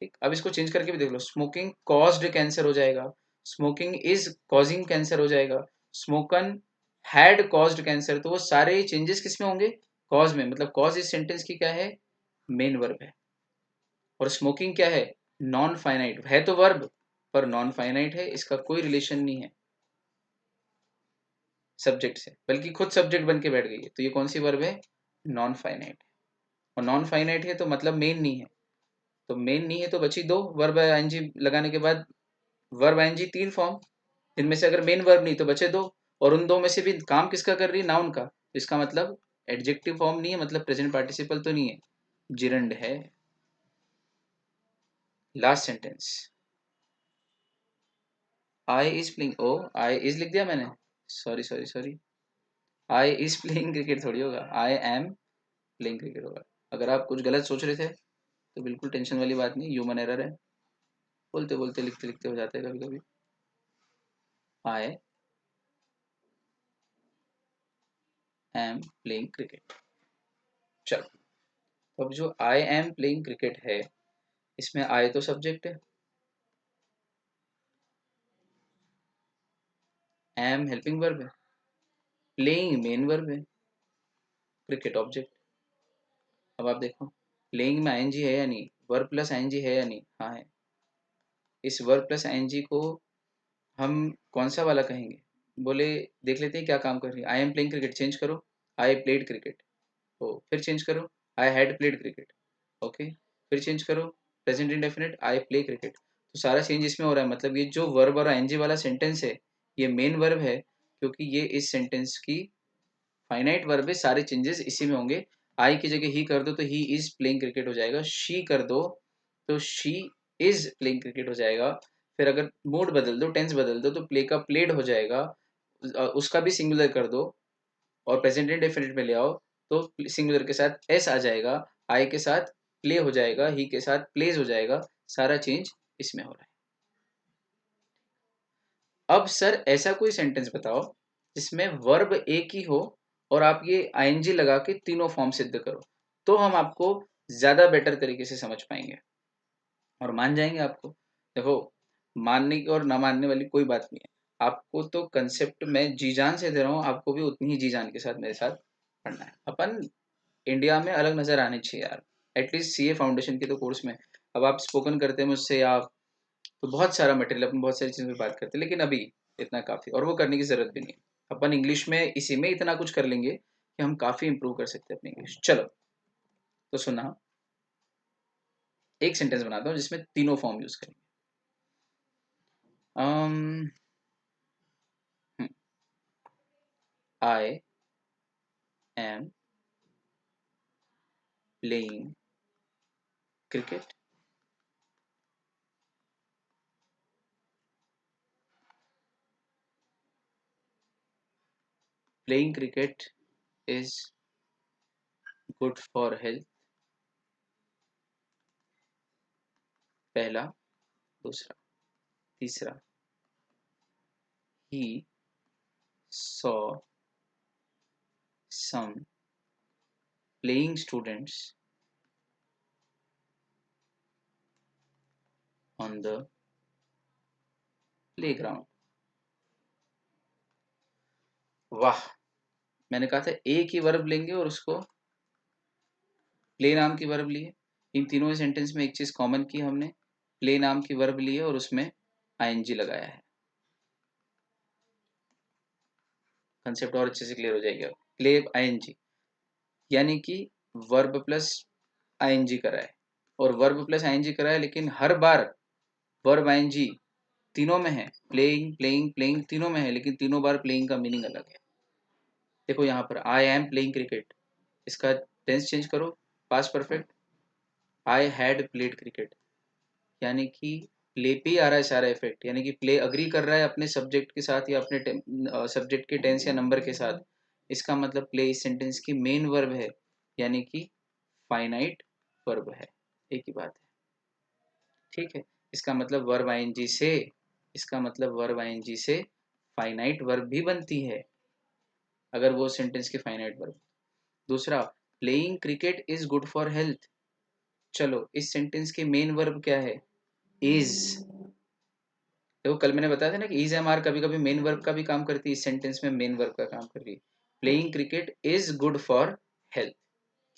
ठीक, अब इसको चेंज करके भी देख लो, स्मोकिंग कॉज्ड कैंसर हो जाएगा, स्मोकिंग इज कॉजिंग कैंसर हो जाएगा, स्मोकन हैड कॉज्ड कैंसर। तो वो सारे चेंजेस किस में होंगे? कॉज में, मतलब कॉज इस सेंटेंस की क्या है? मेन वर्ब है। और स्मोकिंग क्या है? नॉन फाइनाइट है, तो वर्ब पर नॉन फाइनाइट है, इसका कोई रिलेशन नहीं है सब्जेक्ट से, बल्कि खुद सब्जेक्ट बन के बैठ गई है। तो ये कौन सी वर्ब है? Non finite. और नॉन फाइनाइट है तो मतलब मेन नहीं है। तो मेन नहीं है तो बची दो, वर्ब आईएनजी लगाने के बाद वर्ब आईएनजी तीन फॉर्म, जिनमें से अगर मेन वर्ब नहीं तो बचे दो, और उन दो में से भी काम किसका कर रही है? नाउन का। इसका मतलब एडजेक्टिव फॉर्म नहीं है, मतलब प्रेजेंट पार्टिसिपल तो नहीं है, जिरंड है। Last sentence, I is playing, ओ आई इज लिख दिया मैंने, sorry sorry sorry, I is playing cricket थोड़ी होगा, आई एम प्लेइंग क्रिकेट होगा। अगर आप कुछ गलत सोच रहे थे तो बिल्कुल टेंशन वाली बात नहीं, ह्यूमन एरर है, बोलते बोलते लिखते लिखते हो जाता है कभी कभी। आई एम प्लेइंग क्रिकेट। चलो, अब जो आई एम प्लेइंग क्रिकेट है, इसमें आई तो सब्जेक्ट है, एम हेल्पिंग वर्ब है, प्लेइंग मेन वर्ब है, क्रिकेट ऑब्जेक्ट। अब आप देखो, प्लेइंग में आईएनजी है या नहीं, वर्ब प्लस आईएनजी है या नहीं? हाँ है। इस वर्ब प्लस आईएनजी को हम कौन सा वाला कहेंगे? बोले, देख लेते हैं क्या काम कर रही है। I am playing cricket change करो, आई प्लेड क्रिकेट। ओ, फिर चेंज करो, I had played cricket. Okay, फिर चेंज करो, present indefinite, I play cricket. तो सारा चेंज इसमें हो रहा है, मतलब ये जो वर्ब और आईएनजी वाला सेंटेंस है, ये मेन वर्ब है, क्योंकि ये इस सेंटेंस की फाइनाइट वर्ब है, सारे चेंजेस इसी में होंगे। आई की जगह ही कर दो तो ही इज प्लेइंग क्रिकेट हो जाएगा, शी कर दो तो शी इज प्लेइंग क्रिकेट हो जाएगा। फिर अगर मोड बदल दो, टेंस बदल दो, तो प्ले का प्लेड हो जाएगा, उसका भी सिंगुलर कर दो और प्रेजेंट इंडेफिनिट में ले आओ, तो सिंगुलर के साथ एस आ जाएगा, आई के साथ प्ले हो जाएगा, ही के साथ प्लेज हो जाएगा, सारा चेंज इसमें हो रहा है। अब सर ऐसा कोई सेंटेंस बताओ जिसमें वर्ब एक ही हो और आप ये आईएनजी लगा के तीनों फॉर्म सिद्ध करो, तो हम आपको ज्यादा बेटर तरीके से समझ पाएंगे और मान जाएंगे आपको। देखो, मानने की और ना मानने वाली कोई बात नहीं है, आपको तो कंसेप्ट में जी जान से दे रहा हूँ, आपको भी उतनी ही जी जान के साथ मेरे साथ पढ़ना है। अपन इंडिया में अलग नजर आनी चाहिए यार, एटलीस्ट सीए फाउंडेशन के तो कोर्स में। अब आप स्पोकन करते हैं मुझसे, आप तो बहुत सारा मटेरियल, अपन बहुत सारी चीज़ों पे बात करते हैं, लेकिन अभी इतना काफ़ी, और वो करने की ज़रूरत भी नहीं है। अपन इंग्लिश में इसी में इतना कुछ कर लेंगे कि हम काफ़ी इंप्रूव कर सकते हैं अपनी इंग्लिश। चलो, तो सुना, एक सेंटेंस बनाता हूँ जिसमें तीनों फॉर्म यूज़ करेंगे। I am playing cricket. Playing cricket is good for health. पहला, दूसरा, तीसरा, he saw some playing students on the playground. वाह, मैंने कहा था एक ही वर्ब लेंगे और उसको प्ले नाम की वर्ब ली है। इन तीनों सेंटेंस में एक चीज कॉमन की हमने, प्ले नाम की वर्ब ली है और उसमें आईएनजी लगाया है। कंसेप्ट और अच्छे से क्लियर हो जाएगा। प्ले आईएनजी यानी कि वर्ब प्लस आईएनजी करा है, और वर्ब प्लस आईएनजी करा है, लेकिन हर बार वर्ब आईएनजी तीनों में है, प्लेइंग प्लेइंग प्लेइंग तीनों में है, लेकिन तीनों बार प्लेइंग का मीनिंग अलग है। देखो यहाँ पर आई एम प्लेइंग क्रिकेट, इसका टेंस चेंज करो, past perfect, I had played cricket, यानी कि प्ले पे ही आ रहा है सारा इफेक्ट, यानी कि प्ले अग्री कर रहा है अपने सब्जेक्ट के साथ या अपने सब्जेक्ट के टेंस या नंबर के साथ। इसका मतलब प्ले इस सेंटेंस की मेन वर्ब है, यानी कि फाइनाइट वर्ब है। एक ही बात है, ठीक है। इसका मतलब वर्ब आईएनजी से, इसका मतलब वर्ब आईएनजी से फाइनाइट वर्ब भी बनती है, अगर वो सेंटेंस की फाइनाइट वर्ब। दूसरा, playing cricket is good for health. चलो इस सेंटेंस की मेन वर्ब क्या है? इज। देखो कल मैंने बताया था ना कि इज एम आर कभी कभी मेन वर्ब का भी काम करती है, इस सेंटेंस में मेन वर्ब का काम कर रही है। Playing cricket is good for health,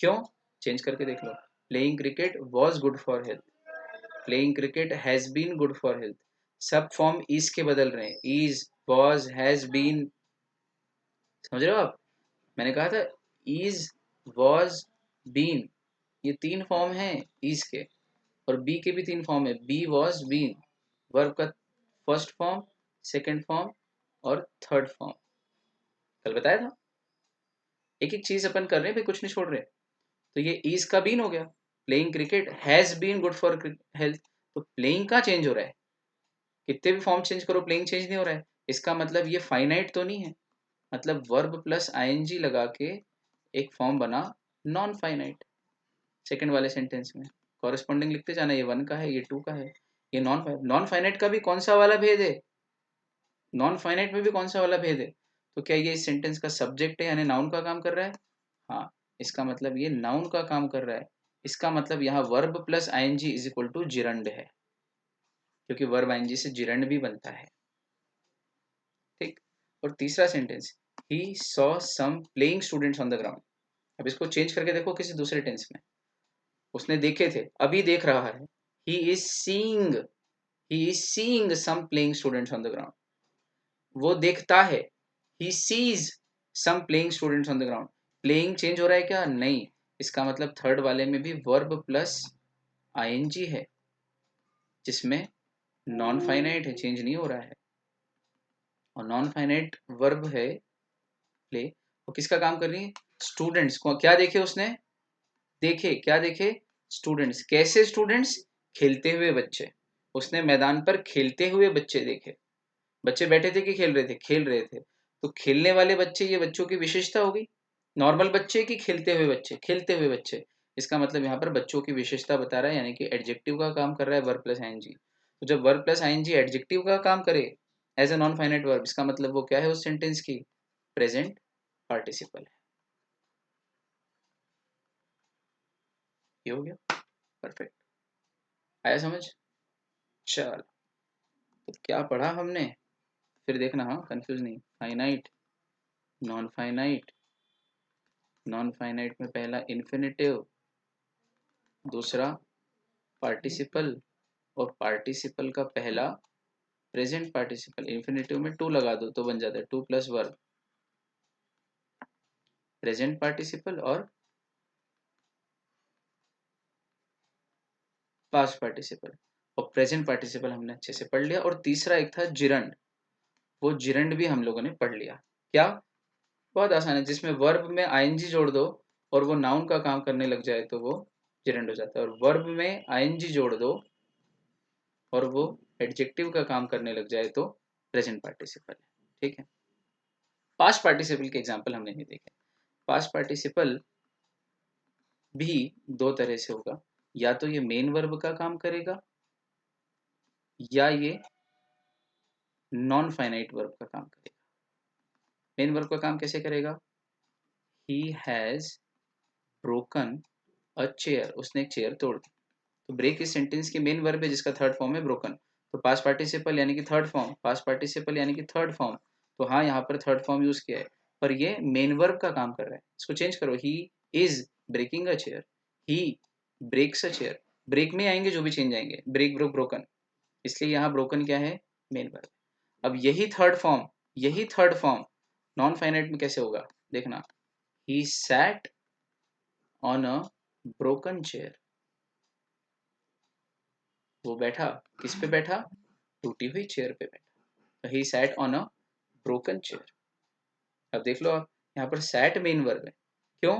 क्यों? चेंज करके देख लो, playing cricket was good for health, playing cricket has been good for health. सब फॉर्म इज के बदल रहे हैं, इज, वॉज, हैज बीन, समझ रहे हो आप? मैंने कहा था इज, वॉज, बीन, ये तीन फॉर्म हैं इज के, और बी के भी तीन फॉर्म है, बी वॉज बीन, वर्ब का फर्स्ट फॉर्म, सेकंड फॉर्म और थर्ड फॉर्म, कल बताया था। एक एक चीज अपन कर रहे हैं भाई, कुछ नहीं छोड़ रहे। तो ये इज का बीन हो गया, playing cricket has been good for health, तो प्लेइंग का चेंज हो रहा है, कितने भी फॉर्म चेंज करो प्लेइंग चेंज नहीं हो रहा है। इसका मतलब ये फाइनाइट तो नहीं है, मतलब वर्ब प्लस आईएनजी लगा के एक फॉर्म बना नॉन फाइनाइट। सेकंड वाले सेंटेंस में कॉरेस्पॉन्डिंग लिखते जाना, ये वन का है, ये टू का है, ये नॉन फाइनाइट का भी कौन सा वाला भेद है, नॉन फाइनाइट में भी कौन सा वाला भेद है। तो क्या ये इस सेंटेंस का सब्जेक्ट है, यानी नाउन का काम कर रहा है? हाँ, इसका मतलब ये नाउन का काम कर रहा है। इसका मतलब यहाँ verb plus ING is equal to gerund है, क्योंकि वर्ब आईएनजी से जिरंड भी बनता है, ठीक। और तीसरा sentence, he saw some playing students on the ground. अब इसको चेंज करके देखो किसी दूसरे टेंस में, उसने देखे थे, अभी देख रहा है, he is seeing, he is seeing some playing students on the ground, वो देखता है, he sees some playing students on the ground. Playing change हो रहा है क्या? नहीं। इसका मतलब थर्ड वाले में भी वर्ब प्लस आईएनजी है, जिसमें नॉन फाइनाइट है, चेंज नहीं हो रहा है, और नॉन फाइनाइट वर्ब है प्ले, वो किसका काम कर रही है? स्टूडेंट्स को। क्या देखे उसने? देखे, क्या देखे? स्टूडेंट्स। कैसे स्टूडेंट्स? खेलते हुए बच्चे, उसने मैदान पर खेलते हुए बच्चे देखे। बच्चे बैठे थे कि खेल रहे थे? खेल रहे थे। तो खेलने वाले बच्चे, ये बच्चों की विशेषता हो गई। नॉर्मल बच्चे कि खेलते हुए बच्चे? खेलते हुए बच्चे। इसका मतलब यहाँ पर बच्चों की विशेषता बता रहा है, यानी कि एडजेक्टिव का काम कर रहा है वर्ब प्लस आईएनजी। तो जब वर्ब प्लस आईएनजी एडजेक्टिव का काम करे as a non finite verb, इसका मतलब वो क्या है उस सेंटेंस की? प्रेजेंट पार्टिसिपल है। ये हो गया परफेक्ट, आया समझ? चल, तो क्या पढ़ा हमने, फिर देखना, हाँ कंफ्यूज नहीं। Finite, non finite, non finite में पहला इन्फिनेटिव, दूसरा पार्टिसिपल, और पार्टिसिपल का पहला प्रेजेंट पार्टिसिपल। इन्फिनेटिव में टू लगा दो तो बन जाता है two plus verb, present participle और पास्ट पार्टिसिपल। और प्रेजेंट पार्टिसिपल हमने अच्छे से पढ़ लिया। और तीसरा एक था जिरंड, वो जिरंड भी हम लोगों ने पढ़ लिया। क्या? बहुत आसान है, जिसमें वर्ब में आईएनजी जोड़ दो और वो नाउन का काम करने लग जाए तो वो जिरंड हो जाता है, और वर्ब में आईएनजी जोड़ दो और वो एडजेक्टिव का काम करने लग जाए तो प्रेजेंट पार्टिसिपल है, ठीक है। पास्ट पार्टिसिपल के एग्जाम्पल हमने नहीं देखे। पास्ट पार्टिसिपल भी दो तरह से होगा, या तो ये मेन वर्ब का काम करेगा, या ये नॉन फाइनाइट वर्ब का काम करेगा। मेन वर्ब का काम कैसे करेगा? He has broken a chair, उसने एक चेयर तोड़ दी। तो ब्रेक इस सेंटेंस की मेन वर्ब है, जिसका थर्ड फॉर्म है ब्रोकन। तो पास्ट पार्टिसिपल यानी कि थर्ड फॉर्म, पास्ट पार्टिसिपल यानी कि थर्ड फॉर्म। तो हाँ, यहाँ पर थर्ड फॉर्म यूज किया है, पर ये मेन वर्ब का काम कर रहा है। इसको चेंज करो, he is breaking a chair, he breaks a chair, break में आएंगे जो भी चेंज आएंगे, ब्रेक, ब्रोक, ब्रोकन, इसलिए यहाँ ब्रोकन क्या है, मेन वर्ब। अब यही थर्ड फॉर्म नॉन फाइनाइट में कैसे होगा देखना, ही sat on a broken chair, वो बैठा, किस पे बैठा, टूटी हुई चेयर पे बैठा, ही sat on a broken chair. अब देख लो आप, यहाँ पर सैट मेन वर्ब है, क्यों,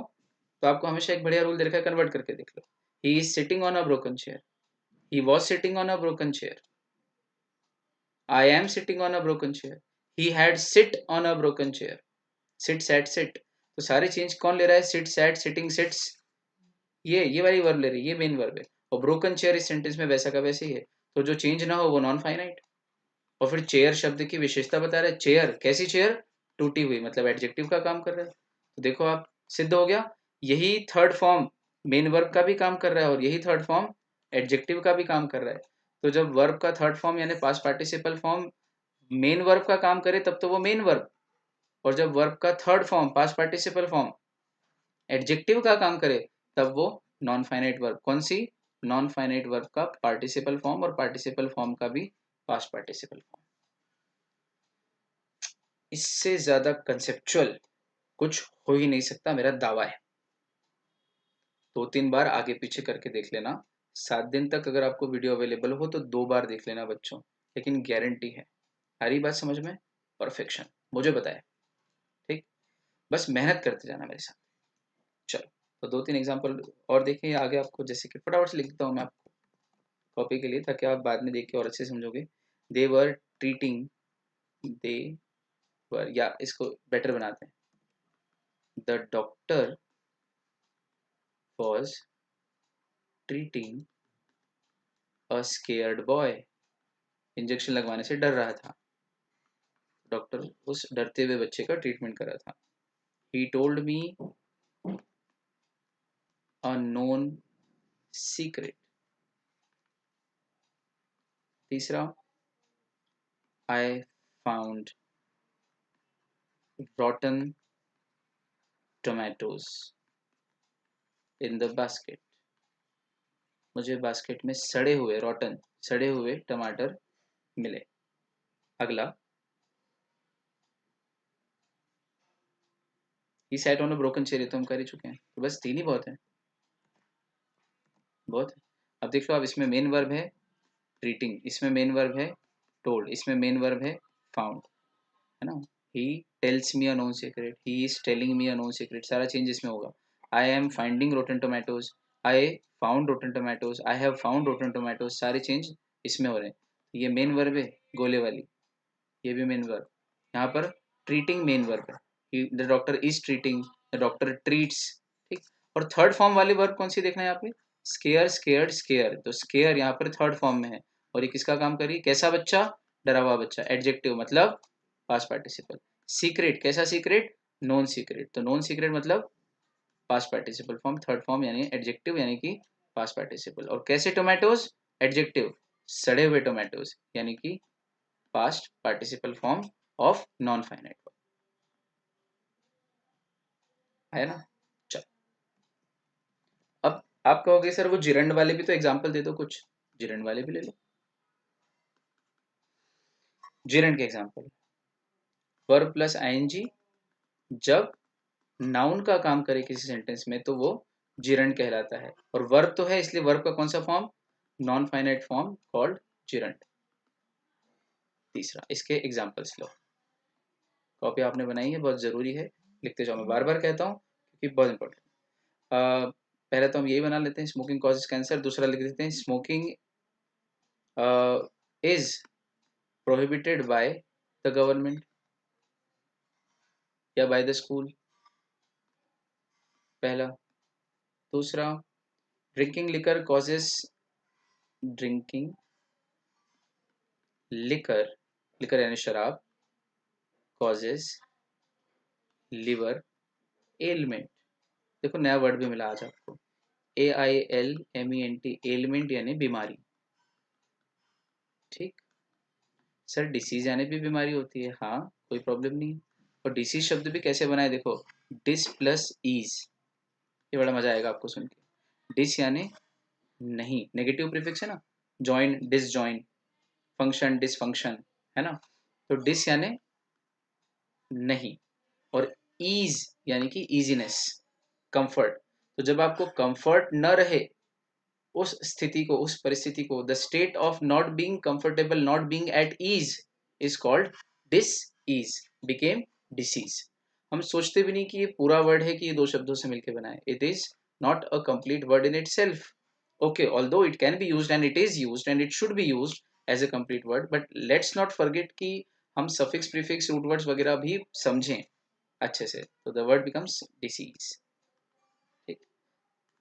तो आपको हमेशा एक बढ़िया रूल दे रखा है, कन्वर्ट करके देख लो, he is sitting on a broken chair, he was sitting on a broken chair, I am sitting on a broken chair, he had sit on a broken chair, sit sat sit, तो सारे change कौन ले रहा है, seat set sitting seats, ये वाली verb ले रही है, ये मेन वर्ब है, और ब्रोकन चेयर इस सेंटेंस में वैसा का वैसे ही है, तो जो चेंज ना हो वो नॉन फाइनाइट। और फिर चेयर शब्द की विशेषता बता रहे हैं, चेयर कैसी चेयर, टूटी हुई, मतलब एडजेक्टिव का काम कर रहा है, तो देखो आप सिद्ध हो गया, यही थर्ड फॉर्म मेन वर्ब का भी काम कर रहा है और यही थर्ड फॉर्म एडजेक्टिव का भी काम कर रहा है। तो जब वर्ब का थर्ड फॉर्म यानी past participle form main verb का काम करे तब तो वो मेन वर्ब, और जब वर्ब का third form past participle form adjective का काम करे तब वो नॉन फाइनाइट वर्ब, कौन सी, नॉन फाइनाइट वर्ब का पार्टिसिपल फॉर्म, और पार्टिसिपल फॉर्म का भी पास्ट पार्टिसिपल फॉर्म। इससे ज्यादा कंसेप्चुअल कुछ हो ही नहीं सकता, मेरा दावा है। 2-3 बार आगे पीछे करके देख लेना, 7 दिन तक अगर आपको वीडियो अवेलेबल हो तो 2 बार देख लेना बच्चों, लेकिन गारंटी है, सारी बात समझ में, परफेक्शन मुझे बताए, ठीक, बस मेहनत करते जाना मेरे साथ। चलो, तो 2-3 एग्जाम्पल और देखिए आगे आपको, जैसे कि फटाफट से लिख देता हूँ मैं आपको कॉपी के लिए, ताकि आप बाद में देख के और अच्छे से समझोगे। दे वर ट्रीटिंग, दे वर, या इसको बेटर बनाते हैं, the doctor was treating a scared boy, injection लगवाने से डर रहा था, डॉक्टर उस डरते हुए बच्चे का ट्रीटमेंट कर रहा था। He told me a known secret. तीसरा, I found rotten tomatoes in the basket, मुझे बास्केट में सड़े हुए, रॉटन सड़े हुए टमाटर मिले। अगला, he sat on a broken chair, तो हम कर ही चुके हैं, तो बस 3 ही बहुत है, बहुत है। अब देख लो, अब इसमें मेन वर्ब है ट्रीटिंग, इसमें मेन वर्ब है टोल्ड, इसमें मेन वर्ब है फाउंड, है ना, he tells me a known secret, he is telling me a known secret, सारा चेंज इसमें होगा। I am finding rotten tomatoes, I found rotten tomatoes, I have found rotten tomatoes, सारे change इसमें हो रहे हैं। ये मेन वर्ब है गोले वाली, ये भी मेन वर्ब, यहाँ पर ट्रीटिंग मेन वर्ब है, the doctor is treating, the doctor treats, ठीक। और थर्ड फॉर्म वाली वर्ब कौन सी देखना है यहाँ पे, स्केयर स्केयर्ड स्केयर, तो स्केयर यहाँ पर थर्ड फॉर्म में है, और ये किसका काम करी, कैसा बच्चा, डरा हुआ बच्चा, एडजेक्टिव मतलब पास्ट पार्टिसिपल। सीक्रेट कैसा सीक्रेट, नॉन सीक्रेट, तो नॉन सीक्रेट मतलब past participle form, third form यानी एडजेक्टिव यानी कि पास्ट पार्टिसिपल। और कैसे टोमेटोज, एडजेक्टिव, सड़े हुए टोमेटोज यानी कि past participle form of non finite verb, है ना। चलो, अब आप कहोगे सर वो जिरंड वाले भी तो एग्जांपल दे दो कुछ, जिरंड वाले भी ले लो। जिरंड के एग्जांपल, वर्ब प्लस आईएनजी जब नाउन का काम करे किसी सेंटेंस में तो वो जिरंड कहलाता है, और वर्ब तो है इसलिए वर्ब का कौन सा form, non finite form called gerund. तीसरा, इसके एग्जांपल्स लो, कॉपी आपने बनाई है, बहुत जरूरी है, लिखते जाओ, मैं बार बार कहता हूँ क्योंकि बहुत इंपॉर्टेंट। पहले तो हम यही बना लेते हैं, स्मोकिंग कॉजेज कैंसर, दूसरा लिख देते हैं smoking is prohibited by the government या बाय द स्कूल, पहला। दूसरा, drinking liquor causes, drinking liquor, liquor यानी शराब, कॉजेज लिवर एलिमेंट, देखो नया वर्ड भी मिला आज आपको, AILMENT, एलिमेंट यानी बीमारी, ठीक। सर डिसीज यानी भी बीमारी होती है, हाँ कोई प्रॉब्लम नहीं। और डिसीज शब्द भी कैसे बनाए देखो, डिस प्लस ईज, ये बड़ा मजा आएगा आपको सुन के, डिस यानी नहीं, नेगेटिव प्रीफिक्स है ना, जॉइन डिसजॉइन, फंक्शन डिसफंक्शन, है ना, तो डिस यानी नहीं, और ईज यानी कि इजीनेस, कंफर्ट। तो जब आपको कंफर्ट न रहे, उस स्थिति को, उस परिस्थिति को, the state of not being comfortable, not being at ease is called dis ease, became disease. हम सोचते भी नहीं कि ये पूरा वर्ड है, कि ये दो शब्दों से मिलकर बना है। It is not a complete word in itself, okay, although it can be used and it is used and it should be used as a complete word, but let's not forget कि हम suffix prefix root words वगैरह भी समझें अच्छे से, तो the word becomes disease. ठीक,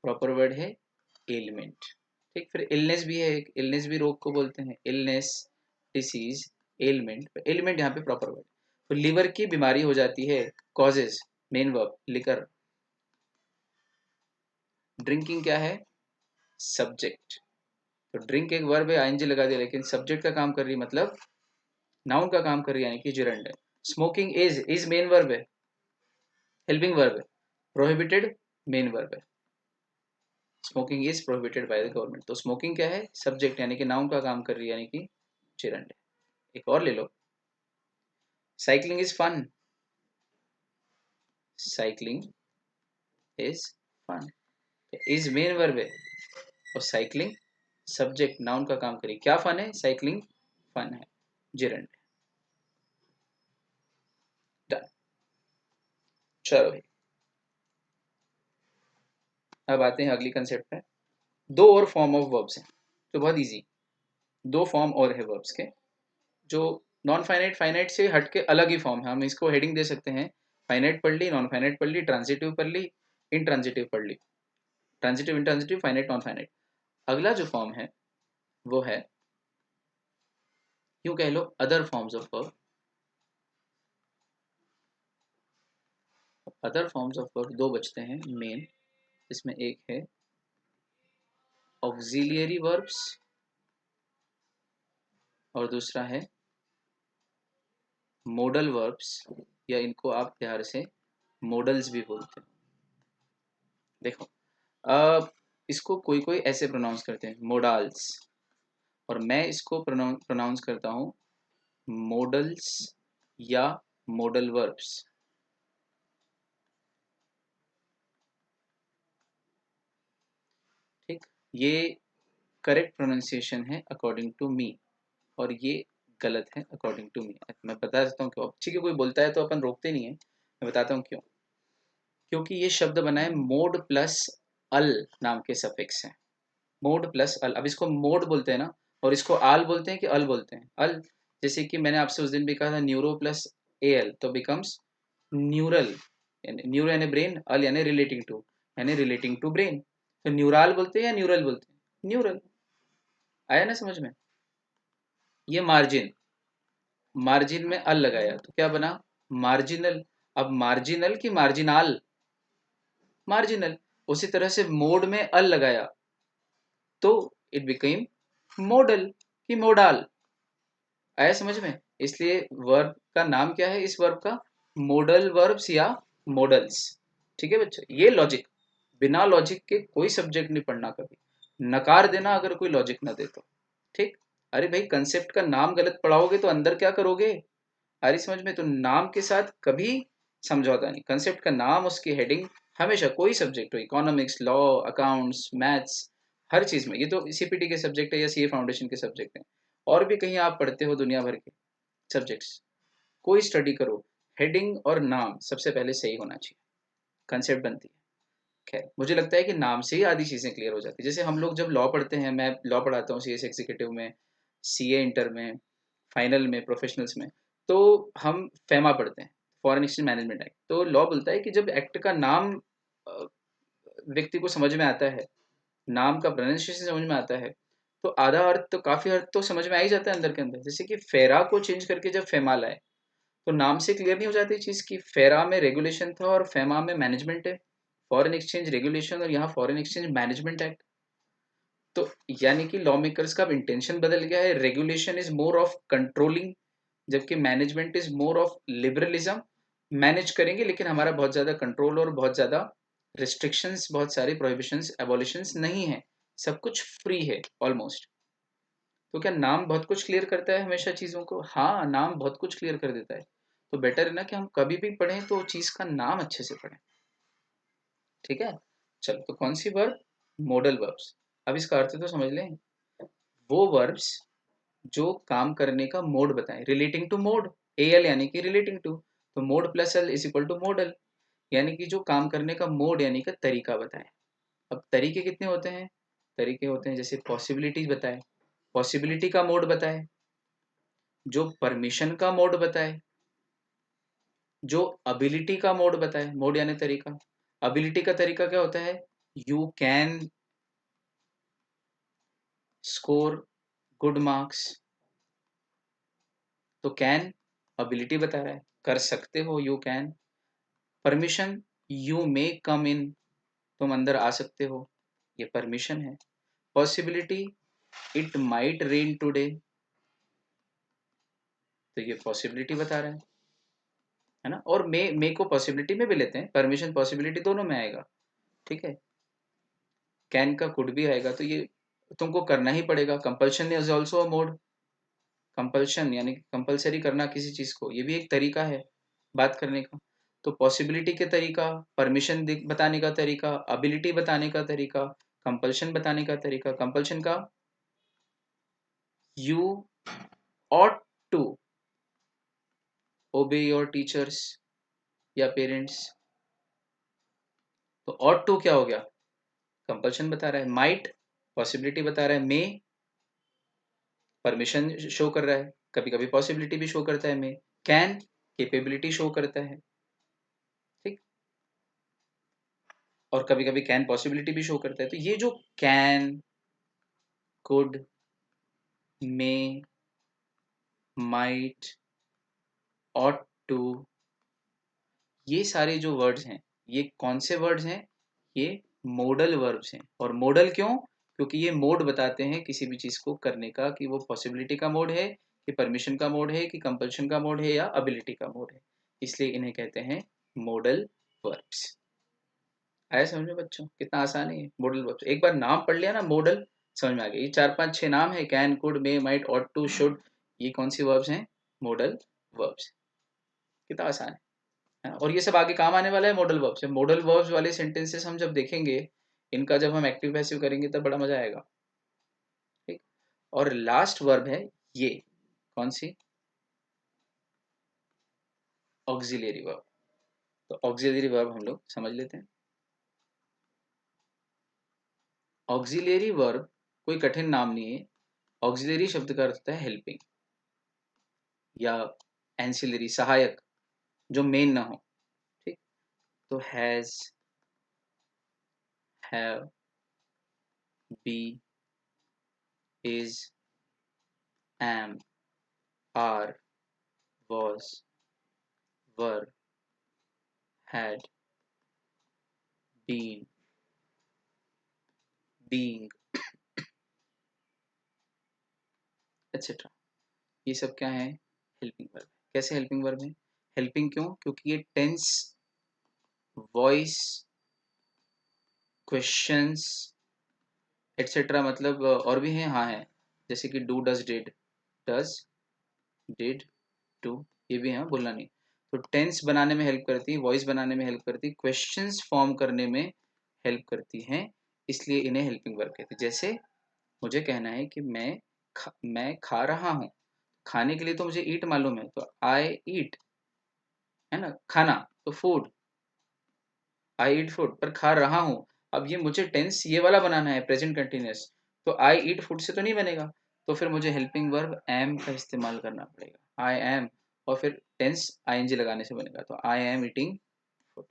proper word है एलिमेंट। ठीक, फिर इलनेस भी है एक, इलनेस भी रोग को बोलते हैं, इलनेस, डिसीज, एलिमेंट। एलिमेंट यहाँ पे प्रॉपर वर्ड। तो लीवर की बीमारी हो जाती है, causes, main verb liquor. Drinking क्या है, सब्जेक्ट। तो ड्रिंक एक वर्ब है, आईएनजी लगा दिया, लेकिन सब्जेक्ट का काम कर रही है, मतलब नाउन का काम कर रही है, यानी कि जिरंड है। स्मोकिंग इज मेन वर्ब है, हेल्पिंग वर्ब है। प्रोहिबिटेड मेन वर्ब है, smoking is prohibited by the government. तो स्मोकिंग क्या है, सब्जेक्ट, यानी कि नाउन का काम कर रही है, यानी कि जिरंड है। एक और ले लो, cycling is fun, cycling is fun, is main verb है, और साइकिलिंग सब्जेक्ट, नाउन का काम करिए, क्या फन है, साइकिलिंग फन है, जिरंड। डन। चलो भाई, अब आते हैं अगली कंसेप्ट पे। दो और फॉर्म ऑफ वर्ब्स हैं, तो बहुत इजी। दो फॉर्म और है वर्ब्स के, जो नॉन फाइनाइट फाइनाइट से हट के अलग ही फॉर्म है। हम इसको हेडिंग दे सकते हैं, फाइनाइट पढ़ ली, नॉन फाइनाइट पढ़ ली, ट्रांजिटिव पढ़ ली, इंट्रांजिटिव पढ़ ली, transitive intransitive, finite non finite. अगला जो फॉर्म है वो है, यूं कह लो, other forms of verb. Other forms of verb दो बचते हैं मेन, इसमें एक है ऑक्सिलियरी वर्ब्स, और दूसरा है मोडल वर्ब्स, या इनको आप प्यार से मॉडल्स भी बोलते हैं। देखो, इसको कोई कोई ऐसे प्रोनाउंस करते हैं, मोडाल्स, और मैं इसको प्रोनाउंस करता हूँ मॉडल्स या मॉडल वर्ब्स। ठीक, ये करेक्ट प्रोनाउंसिएशन है अकॉर्डिंग टू मी, और ये गलत है अकॉर्डिंग टू मी। मैं बता देता हूँ क्यों। ठीक है, कोई बोलता है तो अपन रोकते नहीं है, मैं बताता हूँ क्यों। क्योंकि ये शब्द बना है मोड प्लस अल नाम के सफिक्स है, मोड प्लस अल। अब इसको मोड बोलते हैं ना, और इसको आल बोलते हैं कि अल बोलते हैं, अल। जैसे कि मैंने आपसे उस दिन भी कहा था, न्यूरो प्लस ए एल तो बिकम्स न्यूरल, न्यूरो यानी ब्रेन, अल यानी रिलेटिंग टू, यानी रिलेटिंग टू ब्रेन। तो न्यूराल बोलते हैं या न्यूरल बोलते हैं, न्यूरल। आया ना समझ में। ये मार्जिन, मार्जिन में अल लगाया तो क्या बना, मार्जिनल। अब मार्जिनल की मार्जिनाल, मार्जिनल। उसी तरह से मोड में अल लगाया तो इट बिकेम मॉडल की मोडाल। आया समझ में। इसलिए वर्ब का नाम क्या है, इस वर्ब का, मॉडल वर्ब्स या मॉडल्स। ठीक है बच्चों, ये लॉजिक, बिना लॉजिक के कोई सब्जेक्ट नहीं पढ़ना कभी, नकार देना अगर कोई लॉजिक ना दे तो। ठीक, अरे भाई कंसेप्ट का नाम गलत पढ़ाओगे तो अंदर क्या करोगे, अरे समझ में। तो नाम के साथ कभी समझौता नहीं, कंसेप्ट का नाम, उसकी हेडिंग, हमेशा कोई सब्जेक्ट हो, इकोनॉमिक्स, लॉ, अकाउंट्स, मैथ्स, हर चीज में। ये तो सीपीटी के सब्जेक्ट है या सीए फाउंडेशन के सब्जेक्ट है, और भी कहीं आप पढ़ते हो दुनिया भर के सब्जेक्ट्स, कोई स्टडी करो, हेडिंग और नाम सबसे पहले सही होना चाहिए, कंसेप्ट बनती है। खैर, मुझे लगता है कि नाम से ही आधी चीजें क्लियर हो जाती है। जैसे हम लोग जब लॉ पढ़ते हैं, मैं लॉ पढ़ाता हूँ सीएस एग्जीक्यूटिव में, सीए इंटर में, फाइनल में, प्रोफेशनल्स में, तो हम फेमा पढ़ते हैं, फॉरेन एक्सचेंज मैनेजमेंट एक्ट। तो लॉ बोलता है कि जब एक्ट का नाम व्यक्ति को समझ में आता है, नाम का प्रोनाउंसिएशन समझ में आता है, तो आधा अर्थ तो, काफी अर्थ तो समझ में आ ही जाता है अंदर के अंदर। जैसे कि फेरा को चेंज करके जब फेमा लाए, तो नाम से क्लियर नहीं हो जाती चीज की, फेरा में रेगुलेशन था और फेमा में मैनेजमेंट है, फॉरेन एक्सचेंज रेगुलेशन और यहाँ फॉरेन एक्सचेंज मैनेजमेंट एक्ट। तो यानी कि लॉ मेकर्स का इंटेंशन बदल गया है, regulation is more of controlling, जबकि management is more of liberalism. Manage करेंगे लेकिन हमारा बहुत ज्यादा कंट्रोल और बहुत ज्यादा रिस्ट्रिक्शंस बहुत सारे, प्रोहिबिशंस, एबॉलिशंस नहीं है, सब कुछ फ्री है ऑलमोस्ट। तो क्या नाम बहुत कुछ क्लियर करता है हमेशा चीज़ों को? हाँ, नाम बहुत कुछ क्लियर कर देता है। तो बेटर है ना कि हम कभी भी पढ़ें तो चीज़ का नाम अच्छे से पढ़ें। ठीक है, चलो तो कौन सी वर्ब? Modal verbs. अब इसका अर्थ तो समझ लें, वो वर्ब्स जो काम करने का मोड बताएं, रिलेटिंग टू मोड, एल यानी कि रिलेटिंग टू, तो mode plus L is equal to modal, यानी कि जो काम करने का मोड यानी कि तरीका बताएं। अब तरीके कितने होते हैं? तरीके होते हैं जैसे पॉसिबिलिटीज बताए, पॉसिबिलिटी का मोड बताए, जो परमिशन का मोड बताए, जो अबिलिटी का मोड बताए, मोड यानी तरीका। अबिलिटी का तरीका क्या होता है? You can score good marks, तो कैन अबिलिटी बता रहा है, कर सकते हो, you can. Permission, you may come in, तुम अंदर आ सकते हो, ये परमिशन है। Possibility, it might rain today, तो ये पॉसिबिलिटी बता रहा है ना। और मे को पॉसिबिलिटी में भी लेते हैं, परमिशन पॉसिबिलिटी दोनों में आएगा। ठीक है, कैन का कुड भी आएगा, तो ये तुमको करना ही पड़ेगा। Compulsion is also a mode, compulsion यानी कंपल्सरी करना किसी चीज को, ये भी एक तरीका है बात करने का। तो पॉसिबिलिटी के तरीका, परमिशन बताने का तरीका, अबिलिटी बताने का तरीका, कंपल्शन बताने का तरीका। कंपल्शन का, you ought to obey your teachers या पेरेंट्स, तो ऑट टू क्या हो गया? कंपल्शन बता रहा है। माइट पॉसिबिलिटी बता रहा है। मे परमिशन शो कर रहा है, कभी कभी पॉसिबिलिटी भी शो करता है मे। कैन कैपेबिलिटी शो करता है, ठीक, और कभी कभी कैन पॉसिबिलिटी भी शो करता है। तो ये जो can, could, may, might, ought to, ये सारे जो वर्ड्स हैं, ये कौन से वर्ड्स हैं? ये मोडल वर्ब्स हैं। और मोडल क्यों? क्योंकि ये मोड बताते हैं किसी भी चीज को करने का, कि वो पॉसिबिलिटी का मोड है, कि परमिशन का मोड है, कि कंपल्शन का मोड है, या अबिलिटी का मोड है, इसलिए इन्हें कहते हैं मोडल वर्ब्स। आया समझ में बच्चों? कितना आसान है मॉडल वर्ब्स, एक बार नाम पढ़ लिया ना मॉडल, समझ में आ गया। ये 4 5 6 नाम है, can, could, may, might, ought to, should, ये कौन सी वर्ब्स हैं? Modal verbs. कितना आसान है ना? और ये सब आगे काम आने वाला है मॉडल वर्ब्स। मॉडल वर्ब्स वाले सेंटेंसेस हम जब देखेंगे, इनका जब हम एक्टिव पैसिव करेंगे तब बड़ा मजा आएगा। ठीक, और लास्ट वर्ब है ये, कौन सी? Auxiliary verb. तो ऑक्सिलरी वर्ब हम लोग समझ लेते हैं। ऑक्सिलरी वर्ब कोई कठिन नाम नहीं है। ऑक्सिलरी शब्द का अर्थ होता है हेल्पिंग या एंसिलरी, सहायक, जो मेन ना हो। ठीक, तो has, have, be, is, am, are, was, were, had, been, being, etc. ये सब क्या है? Helping verb. कैसे हेल्पिंग वर्ब है? हेल्पिंग क्यों? क्योंकि ये टेंस, वॉइस, क्वेश्चंस, एटसेट्रा, मतलब और भी हैं, हाँ है, जैसे कि डू, डज, डिड, टू, ये भी है, बोलना नहीं। तो टेंस बनाने में हेल्प करती है, वॉइस बनाने में हेल्प करती है, क्वेश्चंस फॉर्म करने में हेल्प करती हैं, इसलिए इन्हें हेल्पिंग वर्ब कहते हैं। जैसे मुझे कहना है कि मैं खा रहा हूँ, खाने के लिए तो मुझे ईट मालूम है, तो आई ईट, है ना, खाना, तो फूड, आई ईट फूड, पर खा रहा हूँ। अब ये मुझे टेंस ये वाला बनाना है, प्रेजेंट कंटिन्यूअस, तो आई ईट फूड से तो नहीं बनेगा, तो फिर मुझे हेल्पिंग वर्ब एम का इस्तेमाल करना पड़ेगा, आई एम, और फिर टेंस आईएनजी लगाने से बनेगा, तो आई एम ईटिंग फूड।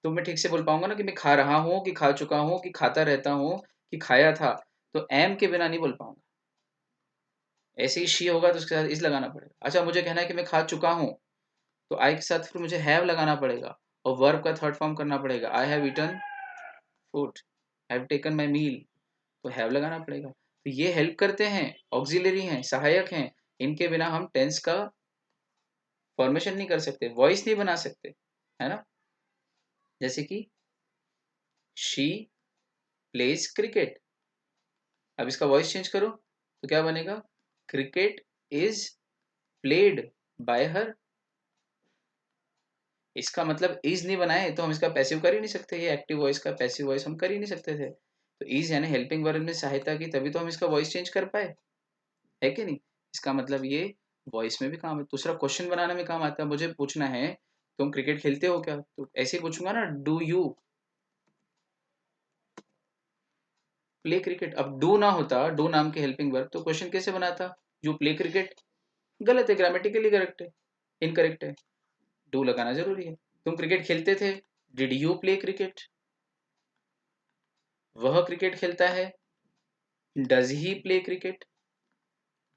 तो मैं ठीक से बोल पाऊंगा ना कि मैं खा रहा हूँ, कि खा चुका हूँ, कि खाता रहता हूँ, कि खाया था, तो एम के बिना नहीं बोल पाऊंगा। ऐसे ही शी होगा तो उसके साथ इस लगाना पड़ेगा। अच्छा, मुझे कहना है कि मैं खा चुका हूँ, तो आई के साथ फिर मुझे हैव लगाना पड़ेगा, और वर्ब का थर्ड फॉर्म करना पड़ेगा, I have eaten food, have taken my meal, तो हैव लगाना पड़ेगा। तो ये हेल्प करते हैं, ऑक्सिलरी हैं, सहायक हैं, इनके बिना हम टेंस का फॉर्मेशन नहीं कर सकते, वॉइस नहीं बना सकते, है ना। जैसे कि शी प्लेज क्रिकेट। अब इसका वॉइस चेंज करो तो क्या बनेगा, क्रिकेट इज प्लेड बाय हर। इसका मतलब इज नहीं बनाए तो हम इसका पैसिव कर ही नहीं सकते, ये एक्टिव वॉइस का पैसिव वॉइस हम कर ही नहीं सकते थे। तो इज यानी हेल्पिंग वर्ब में सहायता की, तभी तो हम इसका वॉइस चेंज कर पाए, है कि नहीं। इसका मतलब ये वॉइस में भी काम है। दूसरा क्वेश्चन बनाने में काम आता है। मुझे पूछना है तुम क्रिकेट खेलते हो क्या, तो ऐसे ही पूछूंगा ना, डू यू प्ले क्रिकेट। अब डू ना होता, डू नाम के हेल्पिंग वर्ब, तो क्वेश्चन कैसे बनाता, यू प्ले क्रिकेट। गलत है, ग्रामेटिकली करेक्ट है, इनकरेक्ट है। डू लगाना जरूरी है। तुम क्रिकेट खेलते थे, डिड यू प्ले क्रिकेट। वह क्रिकेट खेलता है, does he play cricket.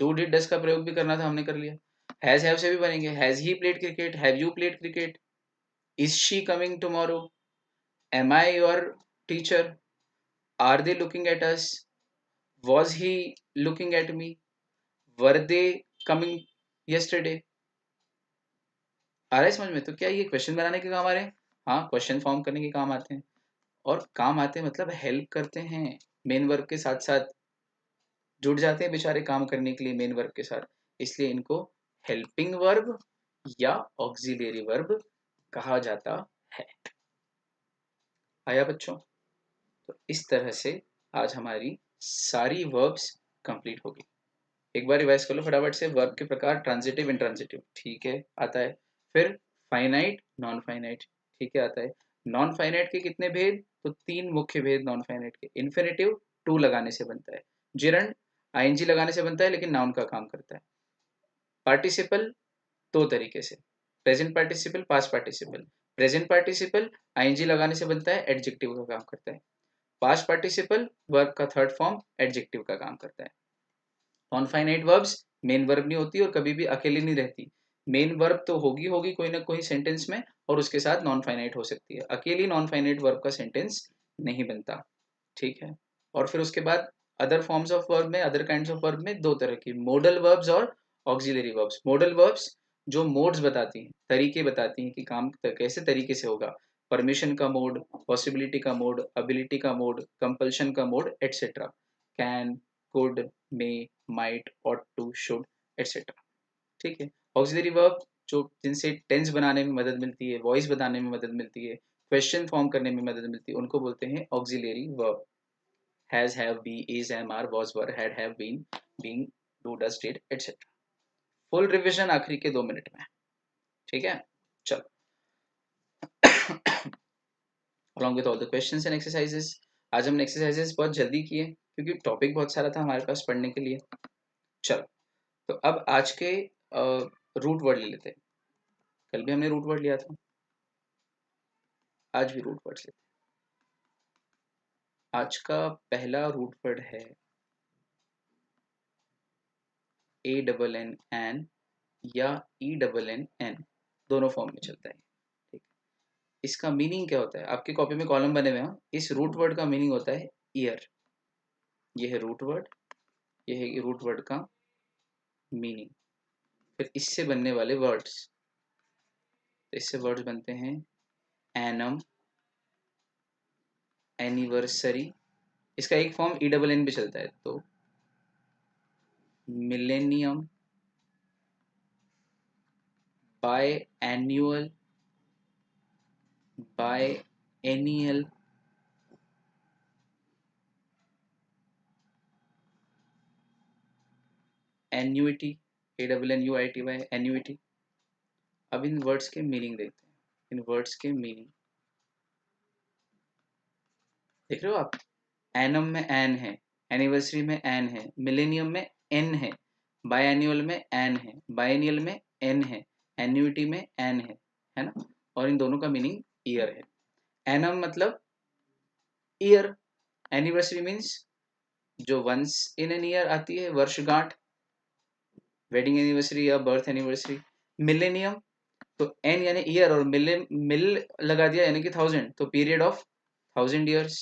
Do did does का प्रयोग भी करना था, हमने कर लिया। हैज हैव से भी बनेंगे, has he played cricket, have you played cricket, is she coming tomorrow, am I your teacher, are they looking at us, was he looking at me, were they coming yesterday. आ रहा है समझ में। तो क्या ये क्वेश्चन बनाने के काम आ रहे हैं, हाँ क्वेश्चन फॉर्म करने के काम आते हैं। और काम आते हैं मतलब हेल्प करते हैं, मेन वर्ब के साथ साथ जुड़ जाते हैं बेचारे काम करने के लिए मेन वर्ब के साथ, इसलिए इनको हेल्पिंग वर्ब या ऑक्सिलियरी वर्ब कहा जाता है। आया बच्चों। तो इस तरह से आज हमारी सारी वर्ब्स कंप्लीट होगी। एक बार रिवाइज कर लो फटाफट से। वर्ब के प्रकार, ट्रांजिटिव, इंट्रांजिटिव, ठीक है आता है। फिर फाइनाइट, नॉन फाइनाइट, ठीक है आता है। नॉन फाइनाइट के कितने भेद, तो तीन मुख्य भेद नॉन फाइनाइट के। इन्फिनेटिव टू लगाने से बनता है, जिरंड आईएनजी लगाने से बनता है लेकिन नाउन का काम करता है। पार्टिसिपल दो तरीके से, present participle, past participle. Present participle ING लगाने से बनता है, एडजेक्टिव का काम करता है। पास्ट पार्टिसिपल वर्ब का थर्ड फॉर्म एडजेक्टिव का काम करता है। Non finite verbs main verb नहीं होती और कभी भी अकेली नहीं रहती। मेन वर्ब तो होगी होगी कोई ना कोई सेंटेंस में, और उसके साथ नॉन फाइनाइट हो सकती है। अकेली नॉन फाइनाइट वर्ब का सेंटेंस नहीं बनता, ठीक है। और फिर उसके बाद अदर फॉर्म्स ऑफ वर्ब में, अदर काइंड्स ऑफ वर्ब में दो तरह की, मोडल वर्ब्स और ऑक्सिलरी वर्ब्स। मोडल वर्ब्स जो मोड्स बताती हैं, तरीके बताती हैं कि काम कैसे तरीके से होगा। परमिशन का मोड, पॉसिबिलिटी का मोड, अबिलिटी का मोड, कंपल्शन का mode, etcetera. Can, could, may, might, ought to, should, etcetera, ठीक है। ऑक्सिलरी वर्ब जो जिनसे टेंस बनाने में मदद मिलती है, वॉइस बनाने में मदद मिलती है, क्वेश्चन फॉर्म करने में मदद मिलती है, उनको बोलते हैं auxiliary verb. Has, have, be, is, am, are, was, were, had, have, been, being, do, does, did, etcetera. Full revision आखिरी के 2 मिनट में, ठीक है। चलो along with all the questions and exercises। आज हमने एक्सरसाइजेस बहुत जल्दी किए क्योंकि टॉपिक बहुत सारा था हमारे पास पढ़ने के लिए। चलो, तो अब आज के रूट वर्ड ले लेते हैं। कल भी हमने रूट वर्ड लिया था, आज भी रूट वर्ड लेते हैं। आज का पहला रूट वर्ड है ए डबल एन एन या ई डबल एन एन, दोनों फॉर्म में चलता है, ठीक। इसका मीनिंग क्या होता है, आपकी कॉपी में कॉलम बने हुए हैं। इस रूट वर्ड का मीनिंग होता है ईयर। ये है रूट वर्ड, ये है रूट वर्ड का मीनिंग। फिर इससे बनने वाले वर्ड्स, इससे वर्ड्स बनते हैं एनम, एनिवर्सरी। इसका एक फॉर्म ई डबल एन भी चलता है, तो millennium, biannual, biennial, annuity, A double N U I T Y, annuity. अब इन वर्ड्स के मीनिंग देखते हैं। इन वर्ड्स के मीनिंग देख रहे हो आप। एनम में एन है, एनिवर्सरी में एन है, मिलेनियम में एन है, बायएन्युअल में एन है, बायएनियल में एन है, एन्युइटी में एन है ना। और इन दोनों का मीनिंग ईयर है। एनम मतलब ईयर, एनिवर्सरी मीन्स जो वंस इन एन ईयर आती है, वर्षगांठ, वेडिंग एनिवर्सरी या बर्थ एनिवर्सरी। मिलेनियम तो एन यानी ईयर और मिल लगा दिया यानी कि 1000, तो period of 1000 years,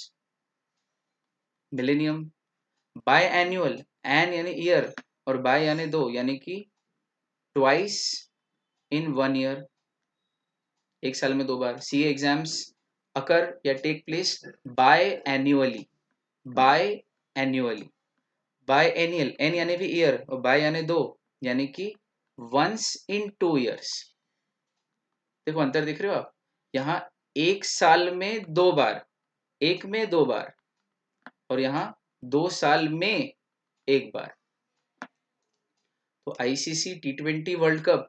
millennium. Biannual, एन यानी ईयर और बाय यानी दो, यानी कि ट्वाइस इन 1 ईयर, एक साल में 2 बार। सी एग्जाम्स अकर या take place biannually, biannually, biennial, एन यानी भी ईयर और बाय यानी दो, यानी कि वंस इन 2 years। देखो अंतर दिख रहे हो आप, यहाँ एक साल में 2 बार, एक में 2 बार, और यहाँ 2 साल में 1 बार। तो ICC T20 world cup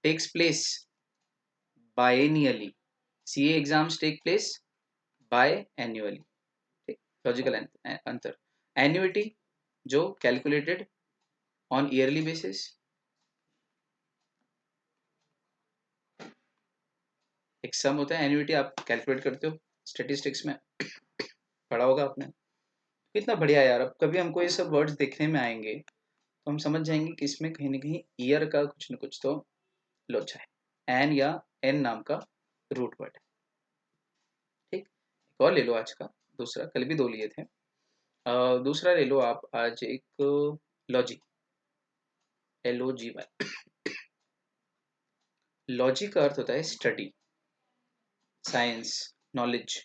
takes place biennially, CA exams take place biannually. Logical अंतर। एन्युइटी जो कैलकुलेटेड ऑन ईयरली बेसिस, एक सम होता है एन्युइटी, आप कैलकुलेट करते हो स्टेटिस्टिक्स में, पढ़ा होगा आपने। कितना बढ़िया यार, अब कभी हमको ये सब वर्ड्स देखने में आएंगे तो हम समझ जाएंगे कि इसमें कहीं ना कहीं ईयर का कुछ न कुछ तो लोचा है। एन या एन नाम का रूट वर्ड है। ठीक, एक और ले लो आज का दूसरा, कल भी 2 लिए थे। दूसरा ले लो आप आज एक लॉजी, LOGY। लॉजी का अर्थ होता है स्टडी, साइंस, नॉलेज।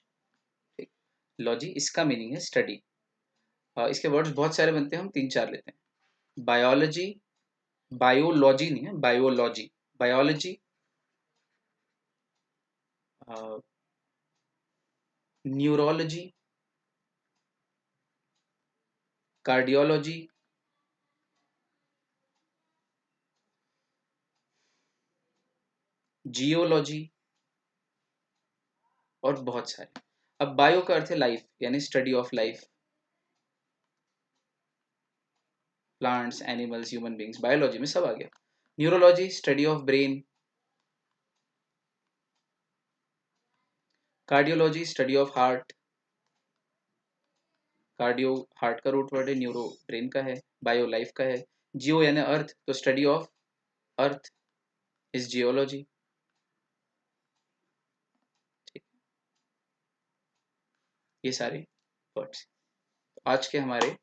ठीक, लॉजी इसका मीनिंग है स्टडी। इसके वर्ड्स बहुत सारे बनते हैं, हम 3-4 लेते हैं। बायोलॉजी, बायोलॉजी नहीं है, biology, biology, neurology, cardiology, geology, और बहुत सारे। अब बायो का अर्थ है लाइफ, यानी study of life, plants, animals, human beings, biology में सब आ गया। Neurology study of brain, cardiology study of heart, cardio heart का रूट वर्ड है, न्यूरो ब्रेन का है, बायो लाइफ का है, जियो यानी अर्थ, तो study of earth is geology. ये सारे वर्ड्स आज के हमारे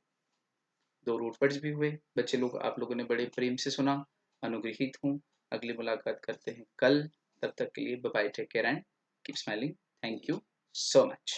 2 रूट वर्ड्स भी हुए। बच्चे लोग, आप लोगों ने बड़े प्रेम से सुना, अनुग्रहित हूँ। अगली मुलाकात करते हैं कल, तब तक के लिए bye bye, take care and keep smiling. Thank you so much.